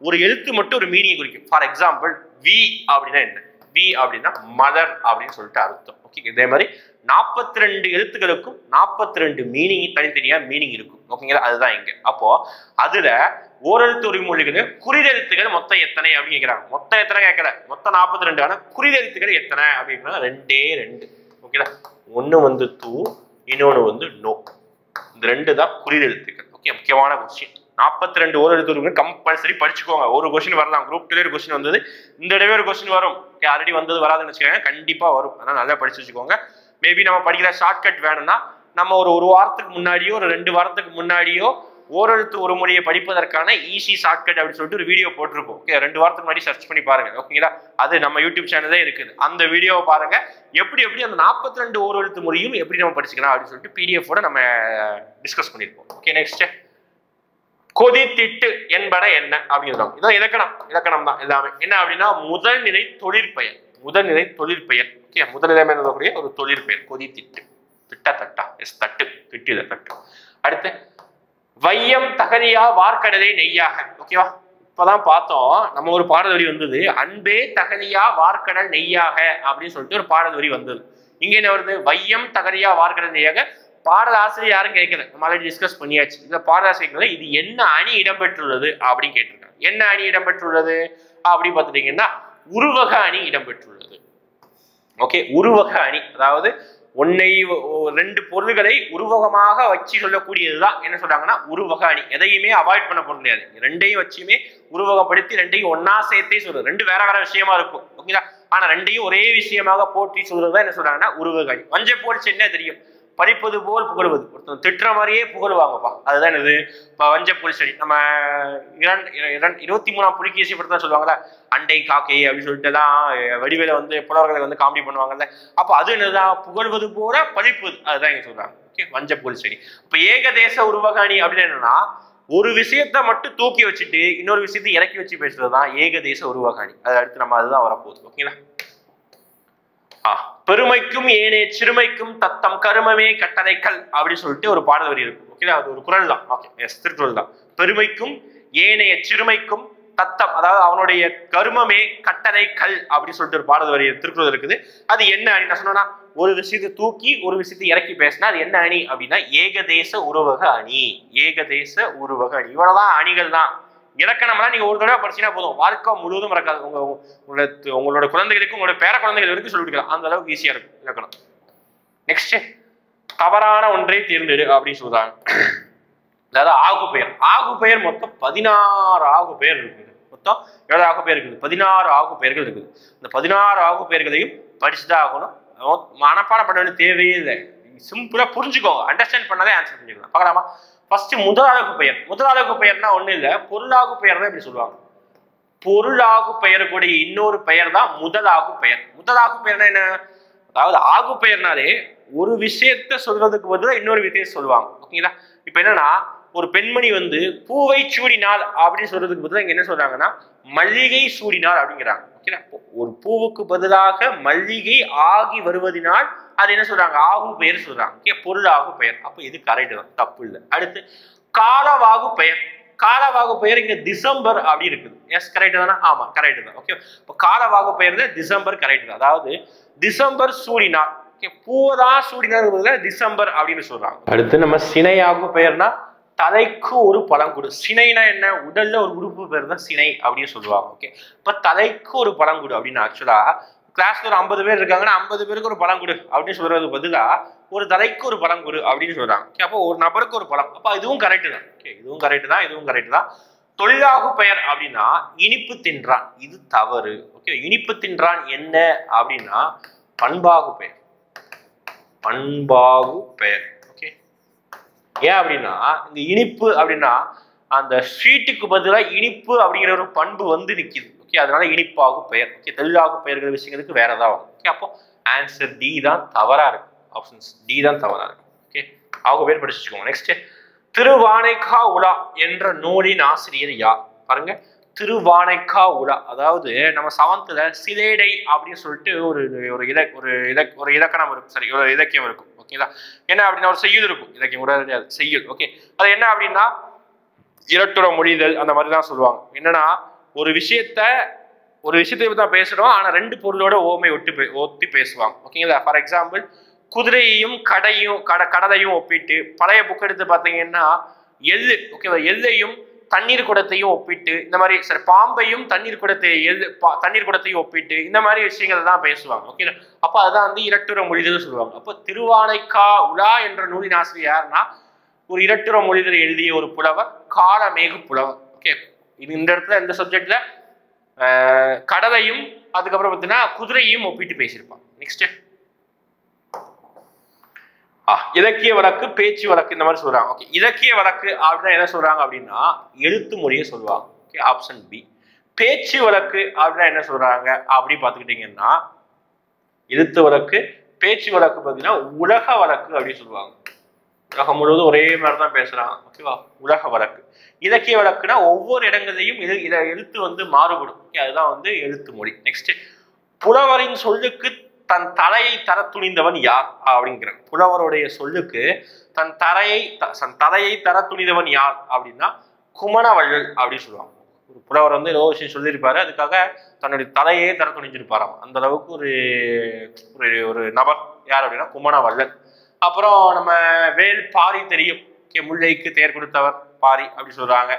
ஒரு எழுத்து மட்டும் ஒரு மீனிங் குறிக்கும். ஃபார் எக்ஸாம்பிள் வி அப்படின்னா என்ன, வி அப்படின்னா மதர் அப்படின்னு சொல்லிட்டு அர்த்தம். ஓகே, இதே மாதிரி 42 எழுத்துக்களுக்கும் 42 மீனிங் தனித்தனியா மீனிங் இருக்கும். ஓகேங்களா, அதுதான் இங்க. அப்போ அதுல ஓரெழுத்து ஒரு மொழிகள் குறிலெழுத்துக்கள் மொத்தம் எத்தனை அப்படின்னு கேட்கிறாங்க. மொத்தம் எத்தனை கேட்கல, மொத்தம் 42. ஆனா குறிலெழுத்துக்கள் எத்தனை அப்படின்னா 2. ஓகேங்களா, ஒண்ணு வந்து தூ, இன்னொன்னு வந்து நோ. இந்த 2 தான் குறிலெழுத்துக்கள். ஓகே, முக்கியமான கொஸ்டின். 42 ஓரெழுத்து கம்பல்சரி படிச்சுக்கோங்க. ஒரு கொஸ்டின் வரலாம். குரூப் 2 ஒரு கொஸ்டின் வந்தது, இந்த தடவை ஒரு கொஸ்டின் வரும். ஆல்ரெடி வந்தது வராதுன்னு வச்சுக்கோங்க, கண்டிப்பா வரும். அதனால நல்லா படிச்சு வச்சுக்கோங்க. மேபி நம்ம படிக்கிற ஷார்ட்கட் வேணும்னா நம்ம ஒரு வாரத்துக்கு முன்னாடியோ ஒரு 2 வாரத்துக்கு முன்னாடியோ ஓரெழுத்து ஒரு மொழியை படிப்பதற்கான ஈஸி ஷார்ட்கட் அப்படின்னு சொல்லிட்டு ஒரு வீடியோ போட்டிருப்போம். ஓகே, 2 வாரத்துக்கு முன்னாடி சர்ச் பண்ணி பாருங்க. ஓகேங்களா, அது நம்ம யூடியூப் சேனல்ல இருக்குது. அந்த வீடியோவை பாருங்க. எப்படி அந்த 42 ஓரெழுத்து மொழியும் எப்படி நம்ம படிச்சுக்கலாம் அப்படின்னு சொல்லிட்டு பிடிஎஃப் நம்ம டிஸ்கஸ் பண்ணிருப்போம். ஓகே, நெக்ஸ்ட் கொதித்திட்டு என்பன என்ன அப்படின்னு இதான் இலக்கணம் தான் எல்லாமே. என்ன அப்படின்னா முதல்நிலை தொழிற்பெயர். முதல்நிலை தொழிற்பெயர். ஓகே, முதல்நிலை கூடிய ஒரு தொழிற்பெயர் கொதித்திட்டு. திட்ட தட்டா, எஸ் தட்டு, திட்டில தட்டு. அடுத்து வையம் தகரியா வார்க்கடலை நெய்யாக. ஓகேவா, இப்பதான் பார்த்தோம் நம்ம ஒரு பாடல் வரி வந்தது, அன்பே தகரியா வார்க்கடல் நெய்யாக அப்படின்னு சொல்லிட்டு ஒரு பாடல் வரி வந்தது. இங்க என்ன வருது, வையம் தகரியா வார்க்கடல் நெய்யாக. பாடல் ஆசிரியர் யாரும் கேட்கல, நம்ம ஆல்ரெடி டிஸ்கஸ் பண்ணியாச்சு. இந்த பாடலாசிரியர்களை இது என்ன அணி இடம்பெற்றுள்ளது அப்படின்னு கேட்டிருக்காங்க. என்ன அணி இடம்பெற்றுள்ளது அப்படின்னு பார்த்துட்டீங்கன்னா உருவக அணி இடம்பெற்றுள்ளது. ஓகே, உருவக அணி அதாவது 2 பொருள்களை உருவகமாக வச்சு சொல்லக்கூடியதுதான் என்ன சொல்றாங்கன்னா உருவக அணி. எதையுமே அவாய்ட் பண்ண போட முடியாது. 2ஐயும் வச்சுமே உருவகப்படுத்தி 2ஐயும் ஒன்னா சேர்த்தே சொல்றது. 2 வேற வேற விஷயமா இருக்கும். ஓகேங்களா, ஆனா 2ஐயும் ஒரே விஷயமாக போற்றி சொல்றதுதான் என்ன சொல்றாங்கன்னா உருவக அணி. வஞ்ச போல் என்ன தெரியும், படிப்பது போல் புகழ்வது. ஒருத்தன் திட்டுற மாதிரியே புகழ்வாங்கப்பா. அதுதான் இது. இப்போ வஞ்ச புலிச்செடி நம்ம 23ஆம் புலிகேசி படத்தை சொல்லுவாங்கல்ல, அண்டை காக்கை அப்படின்னு சொல்லிட்டு தான் வடிவேல வந்து புலவர்களை வந்து காமெடி பண்ணுவாங்கல்ல. அப்போ அது என்னதான் புகழ்வது போல படிப்பது, அதுதான் இங்க சொல்றாங்க. ஓகே, வஞ்ச புலிச்செடி. இப்போ ஏகதேச உருவகாணி அப்படின்னு என்னன்னா ஒரு விஷயத்த மட்டும் தூக்கி வச்சுட்டு இன்னொரு விஷயத்தை இறக்கி வச்சு பேசுறதுதான் ஏகதேச உருவகாணி. அது அடுத்து நம்ம அதுதான் வரப்போகுது. ஓகேங்களா? பெருமைக்கும் ஏனே சிறுமைக்கும் தத்தம் கருமமே கட்டளைக்கல் அப்படின்னு சொல்லிட்டு ஒரு பாடல் வரி இருக்கும். ஓகேங்களா? அது ஒரு குறள் தான். ஓகே, எஸ், திருக்குறள் தான். பெருமைக்கும் ஏனைய சிறுமைக்கும் தத்தம், அதாவது அவனுடைய கருமமே கட்டளை கல் அப்படின்னு சொல்லிட்டு ஒரு பாடல் வரி திருக்குறள் இருக்குது. அது என்ன அணி நான் சொன்னா, ஒரு விஷயத்தை தூக்கி ஒரு விஷயத்தை இறக்கி பேசினா அது என்ன அணி அப்படின்னா ஏகதேச உருவக அணி. ஏகதேச உருவக அணி. இவ்வளவுதான் அணிகள் தான். இலக்கணம்லாம் நீங்க ஒரு தடவை படிச்சீங்கன்னா போதும், வாழ்க்கை முழுவதும் மறக்காது. உங்களோட குழந்தைகளுக்கு உங்களோட பேர குழந்தைகள் வரைக்கும் சொல்லிவிடுக்கலாம். அந்த அளவுக்கு ஈஸியா இருக்கும் இலக்கணம். நெக்ஸ்ட், தவறான ஒன்றை தேர்ந்தெடு அப்படின்னு சொல்றாங்க. அதாவது ஆகு பெயர். ஆகு பெயர் மொத்தம் 16 ஆகு பெயர் இருக்குது. மொத்தம் எவ்வளவு ஆகு பெயர் இருக்குது? 16 ஆகு பெயர்கள் இருக்குது. இந்த 16 ஆகு பெயர்களையும் படிச்சுதான் ஆகணும். மனப்பாடம் பண்ண வேண்டிய தேவையே இல்லை. சிம்பிளா புரிஞ்சுக்கோங்க, அண்டர்ஸ்டாண்ட் பண்ணாலே ஆன்சர் பண்ணிக்கலாம். பார்க்கலாமா? ஃபர்ஸ்ட் முதலாகு பெயர். முதலாகு பெயர்னா ஒண்ணு இல்லை, பொருளாகு பெயர் தான் இப்படி சொல்லுவாங்க. பொருளாகு பெயருக்குடைய இன்னொரு பெயர் தான் முதலாகு பெயர். முதலாகு பெயர்னா என்ன? அதாவது ஆகு பெயர்னாலே ஒரு விஷயத்த சொல்றதுக்கு பதிலாக இன்னொரு விஷயத்தை சொல்லுவாங்க. ஓகேங்களா? இப்ப என்னன்னா ஒரு பெண்மணி வந்து பூவை சூடினாள் அப்படின்னு சொல்றதுக்கு பதிலாக இங்க என்ன சொல்றாங்கன்னா மல்லிகை சூடினாள் அப்படிங்கிறாங்க. ஓகேங்களா? ஒரு பூவுக்கு பதிலாக மல்லிகை ஆகி வருவதனால் அது என்ன சொல்றாங்க? ஆகு பெயர் சொல்றாங்க. ஓகே, பொருளாகு பெயர். அப்ப இது கரெக்ட் தான், தப்பு இல்லை. அடுத்து காலவாகு பெயர். காலவாகு பெயர் இங்க டிசம்பர் அப்படி இருக்குது. எஸ், கரெக்ட் தானே? ஆமா, கரெக்ட் தான். ஓகே, இப்போ காலவாகு பெயர் டிசம்பர் கரெக்ட் தான். அதாவது டிசம்பர் சூடினார். ஓகே, பூவதான் சூடினார் டிசம்பர் அப்படின்னு சொல்றாங்க. அடுத்து நம்ம சினையாகு பெயர்னா தலைக்கு ஒரு பழங்குடு. சினைனா என்ன? உடல்ல ஒரு உறுப்பு பேர் தான் சினை அப்படின்னு சொல்லுவாங்க. ஓகே, இப்ப தலைக்கு ஒரு பழங்குடு அப்படின்னு ஆக்சுவலா கிளாஸ்ல ஒரு 50 பேர் இருக்காங்கன்னா 50 பேருக்கு ஒரு பழம் கொடு அப்படின்னு சொல்றது பதிலா ஒரு தலைக்கு ஒரு பழம் கொடு அப்படின்னு சொல்றாங்க. அப்போ ஒரு நபருக்கு ஒரு பழம். அப்ப இதுவும் கரெக்ட் தான். ஓகே, இதுவும் கரெக்ட் தான், இதுவும் கரெக்ட் தான். தொழிலாகு பெயர் அப்படின்னா இனிப்பு தின்றான். இது தவறு. ஓகே, இனிப்பு தின்றான் என்ன அப்படின்னா பண்பாகு பெயர். பண்பாகு பெயர். ஓகே, ஏன் அப்படின்னா இந்த இனிப்பு அப்படின்னா அந்த ஸ்வீட்டுக்கு பதிலாக இனிப்பு அப்படிங்கிற ஒரு பண்பு வந்து நிற்கிது. ஓகே, அதனால இனிப்பாகு பெயர். ஓகே, தெளிவாகு பெயர்கள் விஷயங்களுக்கு வேற ஏதாவது வரும். ஓகே, அப்போ ஆன்சர் டி தான் தவறா இருக்கு. ஆப்ஷன்ஸ் டி தான் தவறா இருக்கு. ஓகே, ஆகு பெயர் படிச்சுக்கோங்க. நெக்ஸ்ட், திருவானைக்கா உலா என்ற நூலின் ஆசிரியர் யார்? பாருங்க, திருவானைக்கா உலா. அதாவது நம்ம 7th சிலேடை அப்படின்னு சொல்லிட்டு ஒரு இலக்கணம் இருக்கும். சரி, ஒரு இலக்கியம் இருக்கும். ஓகேங்களா? என்ன அப்படின்னா ஒரு செய்யுள் இருக்கும். இலக்கியம் கூட கிடையாது, செய்யுள். ஓகே, அது என்ன அப்படின்னா இரட்டுற மொழிதல் அந்த மாதிரி தான் சொல்லுவாங்க. என்னன்னா ஒரு விஷயத்தை பத்தி தான் பேசுறோம், ஆனா 2 பொருளோட ஓமை ஒட்டி பேசுவாங்க. ஓகேங்களா? ஃபார் எக்ஸாம்பிள் குதிரையையும் கடலையும் ஒப்பிட்டு, பழைய புக் எடுத்து பார்த்தீங்கன்னா எள்ளு, ஓகேவா, எள்ளையும் தண்ணீர் குடத்தையும் ஒப்பிட்டு, இந்த மாதிரி சரி பாம்பையும் தண்ணீர் குடத்தையும் ஒப்பிட்டு இந்த மாதிரி விஷயங்கள் தான் பேசுவாங்க. ஓகே, அப்ப அதுதான் வந்து இரட்டுற மொழிதல் சொல்லுவாங்க. அப்போ திருவானைக்கா உலா என்ற நூலின் ஆசிரியர் யாருன்னா ஒரு இரட்டுற மொழிதல் எழுதிய ஒரு புலவர் காலமேகு புலவர். ஓகே, இந்த இடத்துல இந்த சப்ஜெக்ட்ல கடலையும் அதுக்கப்புறம் பார்த்தீங்கன்னா குதிரையும் ஒப்பிட்டு பேசியிருப்பான். நெக்ஸ்ட், இலக்கிய வழக்கு, பேச்சு வழக்கு இந்த மாதிரி சொல்றாங்க. ஓகே, இலக்கிய வழக்கு அப்படின்னா என்ன சொல்றாங்க அப்படின்னா எழுத்து மொழியை சொல்லுவாங்க. Okay, option B. பேச்சு வழக்கு அப்படின்னா என்ன சொல்றாங்க அப்படி பார்த்துக்கிட்டீங்கன்னா எழுத்து வழக்கு, பேச்சு வழக்கு பார்த்தீங்கன்னா உலக வழக்கு அப்படின்னு சொல்லுவாங்க. உலகம் முழுவதும் ஒரே மாதிரி தான் பேசுறாங்க. ஓகேவா? உலக வழக்கு. இலக்கிய வழக்குனா ஒவ்வொரு இடங்களையும் எழுத்து வந்து மாறுபடும். ஓகே, அதுதான் வந்து எழுத்து மொழி. நெக்ஸ்ட், புலவரின் சொல்லுக்கு தன் தலையை தர துணிந்தவன் யார் அப்படிங்கிறாங்க. புலவருடைய சொல்லுக்கு தன் தலையை தர துணிந்தவன் யார் அப்படின்னா குமணவள்ளல் அப்படின்னு சொல்லுவாங்க. ஒரு புலவர் வந்து ஏதோ விஷயம் சொல்லியிருப்பாரு, அதுக்காக தன்னுடைய தலையே தர துணிஞ்சிருப்பாராம். அந்த அளவுக்கு ஒரு நபர் யார் அப்படின்னா குமணவள்ளல். அப்புறம் நம்ம வேல் பாரி தெரியும். முல்லைக்கு தேர் கொடுத்தவர் பாரி அப்படி சொல்றாங்க.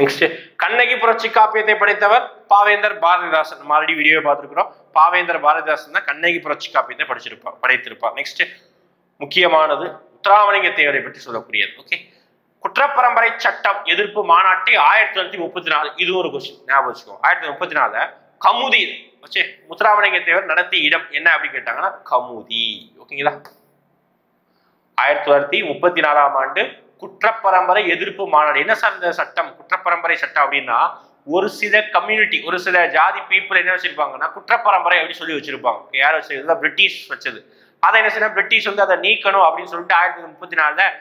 நெக்ஸ்ட், கண்ணகி புரட்சி காப்பியத்தை படைத்தவர் பாவேந்தர் பாரதிதாசன். மறுபடியும் வீடியோ பார்த்துருக்கிறோம். பாவேந்தர் பாரதிதாசன் தான் கண்ணகி புரட்சி காப்பியத்தை படைத்திருப்பார். நெக்ஸ்ட், முக்கியமானது முத்துராமலிங்க தேவரை பற்றி சொல்லக்கூடியது. ஓகே, குற்றப்பரம்பரை சட்டம் எதிர்ப்பு மாநாட்டை 1934, இது ஒரு கொஸ்டின் ஞாபகம் வச்சுக்கோ. 1934 கமுதி ஓகே, முத்துராமலிங்க தேவர் நடத்திய இடம் என்ன அப்படின்னு கேட்டாங்கன்னா கமுதி. ஓகேங்களா? 1934ஆம் ஆண்டு குற்றப்பரம்பரை எதிர்ப்பு மாநாடு. என்ன சார் இந்த சட்டம், குற்றப்பரம்பரை சட்டம் அப்படின்னா, ஒரு சில கம்யூனிட்டி, ஒரு சில ஜாதி பீப்புள் என்ன வச்சிருப்பாங்கன்னா குற்றப்பரம்பரை அப்படின்னு சொல்லி வச்சிருப்பாங்க. யார் வச்சது? பிரிட்டிஷ் வச்சது. அதை என்ன செய்யணும், பிரிட்டிஷ் வந்து அதை நீக்கணும் அப்படின்னு சொல்லிட்டு 1934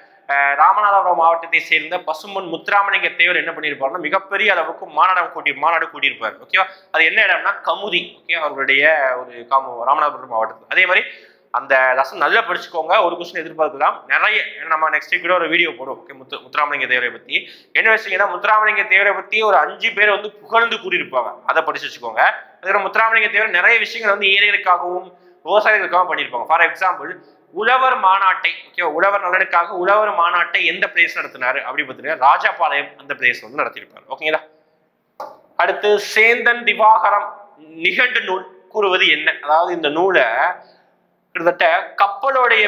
ராமநாதபுரம் மாவட்டத்தை சேர்ந்த பசும்பொன் முத்துராமலிங்க தேவர் என்ன பண்ணியிருப்பாருன்னா மிகப்பெரிய அளவுக்கு மாநாடு கூட்டியிருப்பார். ஓகேவா? அது என்ன இடம்னா கமுதி. ஓகே, அவர்களுடைய ஒரு ராமநாதபுரம் மாவட்டத்தில். அதே மாதிரி அந்த லெசன் நல்லா படிச்சுக்கோங்க. ஒரு கொஸ்டின் எதிர்பார்க்கலாம் நிறைய. நம்ம நெக்ஸ்ட் வீக் கூட ஒரு வீடியோ போடுவோம். ஓகே, முத்துராமலிங்க தேவரை பத்தி என்ன வச்சீங்கன்னா, முத்துராமலிங்க தேவரை பத்தி ஒரு 5 பேர் வந்து புகழ்ந்து கூறியிருப்பாங்க. அதை படிச்சு வச்சுக்கோங்க. அதுக்கப்புறம் முத்துராமலிங்க தேவர் நிறைய விஷயங்கள் வந்து ஏழைகளுக்காகவும் விவசாயிகளுக்காகவும் பண்ணியிருப்பாங்க. ஃபார் எக்ஸாம்பிள், உழவர் மாநாட்டை, ஓகே, உழவர் நலனுக்காக உழவர் மாநாட்டை எந்த பிளேஸ் நடத்தினாரு அப்படி பார்த்தீங்கன்னா ராஜபாளையம் அந்த பிளேஸ் வந்து நடத்தியிருப்பாரு. ஓகேங்களா? அடுத்து சேந்தன் திவாகரம் நிகண்டு நூல் கூறுவது என்ன? அதாவது இந்த நூலை கிட்டத்தட்ட கப்பலுடைய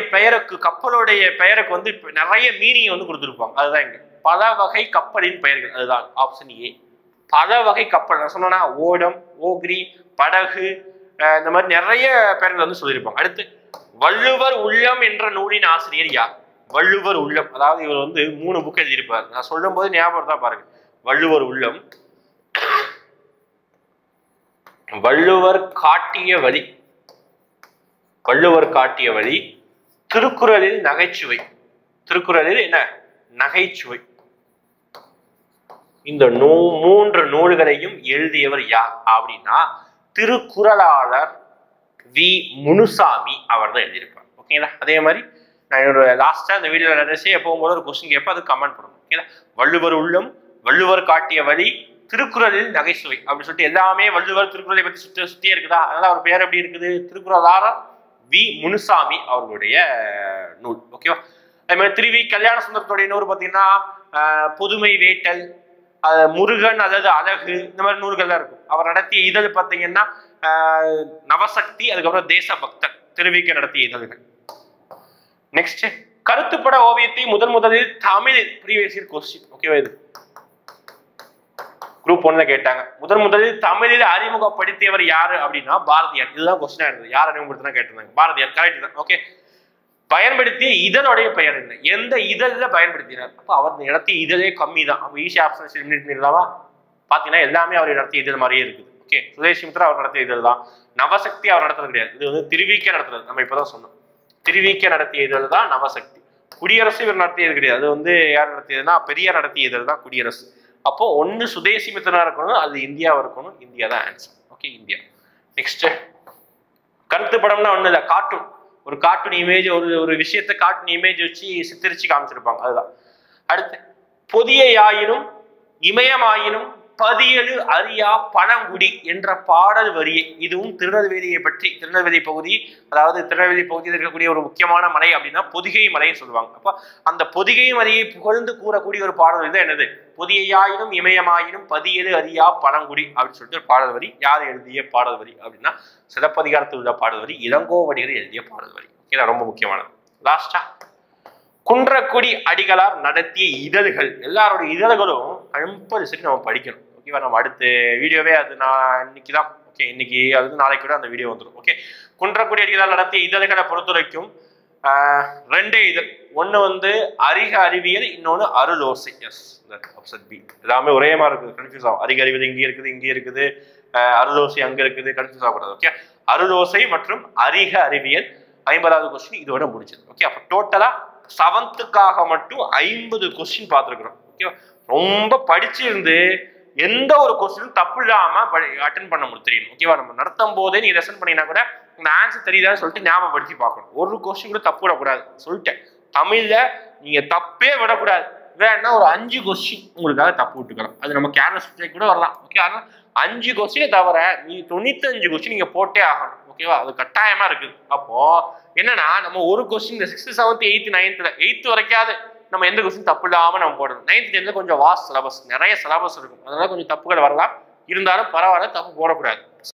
பெயருக்கு வந்து நிறைய மீனிங் வந்து கொடுத்துருப்பாங்க. அதுதான் இங்க பல வகை கப்பலின் பெயர்கள். அதுதான் ஆப்ஷன் ஏ, பல வகை கப்பல். நான் சொன்னா ஓடம், ஓக்ரி, படகு, இந்த மாதிரி நிறைய பெயர்கள் வந்து சொல்லியிருப்பாங்க. அடுத்து வள்ளுவர் உள்ளம் என்ற நூலின் ஆசிரியர் யார்? வள்ளுவர் உள்ளம், அதாவது இவர் வந்து 3 புக் எழுதியிருப்பார். நான் சொல்லும் போது ஞாபகம் தான் பாருங்க. வள்ளுவர் உள்ளம், வள்ளுவர் காட்டிய வழி, திருக்குறளில் நகைச்சுவை. திருக்குறளில் என்ன நகைச்சுவை. இந்த 3 நூல்களையும் எழுதியவர் யார் அப்படின்னா திருக்குறளாளர் வி. முனுசாமி அவர் தான் எழுதியிருப்பார். ஓகேங்களா? அதே மாதிரி நான் ஒரு லாஸ்டா இந்த வீடியோல நினைச்சு போகும்போது ஒரு கொஸ்டின் கேட்பேன், அது கமெண்ட் பண்ணணும். ஓகேங்களா? வள்ளுவர் உள்ளம், வள்ளுவர் காட்டிய வழி, திருக்குறளில் நகைச்சுவை அப்படின்னு சொல்லிட்டு எல்லாமே வள்ளுவர் திருக்குறளை பத்தி சுத்தியே இருக்குதா? அதனால அவர் பேர் எப்படி இருக்குது? திருக்குறளாளர் வி. முனுசாமி அவர்களுடைய நூல். ஓகேவா? அதே மாதிரி திருவி கல்யாண சுந்தரத்துடைய நூல் பார்த்தீங்கன்னா புதுமை வேட்டல், முருகன் அல்லது அழகு, இந்த மாதிரி நூல்கள் தான் இருக்கும். அவர் நடத்திய இதழ் பார்த்தீங்கன்னா நவசக்தி, அதுக்கப்புறம் தேசபக்தன், திருவிக்க நடத்திய இதழ்கள். நெக்ஸ்ட், கருத்துப்பட ஓவியத்தை முதலில் தமிழில் ப்ரீவியஸ் இயர் கொஸ்டின். ஓகேவா? இது குரூப் 1ல கேட்டாங்க. முதலில் தமிழில் அறிமுகப்படுத்தியவர் யாரு அப்படின்னா பாரதியார். இதுதான் கொஸ்டினா இருந்தது. யார் அறிமுகப்படுத்தினா கேட்டிருந்தாங்க. பாரதியார். கரெக்ட் தான். ஓகே, பயன்படுத்திய இதழுடைய பெயர் என்ன? எந்த இதழ்ல பயன்படுத்தினார்? அப்ப அவர் நடத்திய இதழே கம்மி தான். அப்ப ஈஸி ஆப்ஷன் எலிமினேட் பண்ணிடலாமா? பாத்தீங்கன்னா எல்லாமே அவர் நடத்திய இதழ் மாதிரியே இருக்குது. ஓகே, சுதேசி மித்ரா அவர் நடத்திய இதழ் தான். நவசக்தி அவர் நடத்துறது கிடையாது. இது வந்து திருவிக்க நடத்துறது. நம்ம இப்பதான் சொன்னோம். திருவிக்க நடத்திய இதழ் தான் நவசக்தி. குடியரசு இவர் நடத்தியது கிடையாது. அது வந்து யார் நடத்தியதுன்னா பெரியார் நடத்திய இதழ் தான் குடியரசு. அப்போ ஒன்னு சுதேசி மித்ரா இருக்கணும், அது இந்தியாவா இருக்கணும். இந்தியா தான் ஆன்சர். Okay, India. நெக்ஸ்ட், கருத்து படம்னா ஒண்ணு இல்ல, கார்ட்டூன். ஒரு கார்ட்டூன் இமேஜ், ஒரு விஷயத்தை கார்ட்டூன் இமேஜ் வச்சு சித்தரிச்சு காமிச்சிருப்பாங்க. அதுதான். அடுத்து, பொதியாயினும் இமயமாயினும் பதியலு அறியா பழங்குடி என்ற பாடல் வரியை, இதுவும் திருநெல்வேலியை பற்றி, திருநெல்வேலி பகுதி, அதாவது திருநெல்வேலி பகுதியில் இருக்கக்கூடிய ஒரு முக்கியமான மலை அப்படின்னா பொதிகை மலைன்னு சொல்லுவாங்க. அப்ப அந்த பொதிகை மலையை புகழ்ந்து கூறக்கூடிய ஒரு பாடல் வரி தான் என்னது? பொதியாயினும் இமயமாயினும் பதியலு அறியா பழங்குடி அப்படின்னு சொல்லிட்டு ஒரு பாடல் வரி. யார் எழுதிய பாடல் வரி அப்படின்னா சிலப்பதிகாரத்தில் உள்ள பாடல் வரி, இளங்கோவடிகள் எழுதிய பாடல் வரி. ஓகே, ரொம்ப முக்கியமானது. லாஸ்டா, குன்றக்குடி அடிகளார் நடத்திய இதழ்கள். எல்லாருடைய இதழ்களும் கம்பல்சரி நம்ம படிக்கணும். ஓகேவா? நம்ம அடுத்த வீடியோவே அது நான் இன்னைக்கு தான். ஓகே, இன்னைக்கு அது நாளைக்கு கூட அந்த வீடியோ வந்துடும். ஓகே, குன்றக்குடி அடிகளார் நடத்திய இதழ்களை பொறுத்த வரைக்கும் 2 இதழ். ஒன்று வந்து அறிக அறிவியல், இன்னொன்று அருளோசை. S, option B. எல்லாமே ஒரே மாதிரி இருக்குது, கன்ஃபியூஸ் ஆகும். அறிக அறிவியல் இங்கே இருக்குது, அருளோசை அங்க இருக்குது, கன்ஃபியூஸ் ஆகக்கூடாது. ஓகே, அருளோசை மற்றும் அறிக அறிவியல் 50வது கொஸ்டின் இதோட முடிச்சது. ஓகே, அப்போ டோட்டலா 7th மட்டும் 50 கொஸ்டின் பார்த்துருக்குறோம். ஓகே, ரொம்ப படிச்சிருந்து எந்த ஒரு கொஸ்டினும் தப்பு இல்லாம அட்டென்ட் பண்ண முடியும். ஓகேவா? நம்ம நடத்தும் போதே நீ லெசன் பண்ணினா கூட இந்த ஆன்சர் தெரியுதான்னு சொல்லிட்டு ஞாபகப்படுத்தி பார்க்கணும். ஒரு கொஸ்டின் கூட தப்பு விடக்கூடாது சொல்லிட்டேன். தமிழ்ல நீங்க தப்பே விடக்கூடாது. வேணா ஒரு 5 கொஸ்டின் உங்களுக்காக தப்பு விட்டுக்கலாம். அது நம்ம கேர்லெஸ் மிஸ்டேக் கூட வரலாம். ஓகே, ஆனால் 5 கொஸ்டினை தவிர நீ 95 கொஸ்டின் நீங்க போட்டே ஆகணும். ஓகேவா? அது கட்டாயமா இருக்குது. அப்போ என்னன்னா நம்ம ஒரு கொஸ்டின் இந்த 6th 7th 8th 9th 8th வரைக்காவது நம்ம எந்த கொஸ்டின் தப்பு இல்லாம நம்ம போடணும். 9th 10th கொஞ்சம் வாஸ்ட் சிலபஸ், நிறைய சிலபஸ் இருக்கும். அதனால கொஞ்சம் தப்புகள் வரலாம். இருந்தாலும் பரவாயில்ல, தப்பு போடக்கூடாது.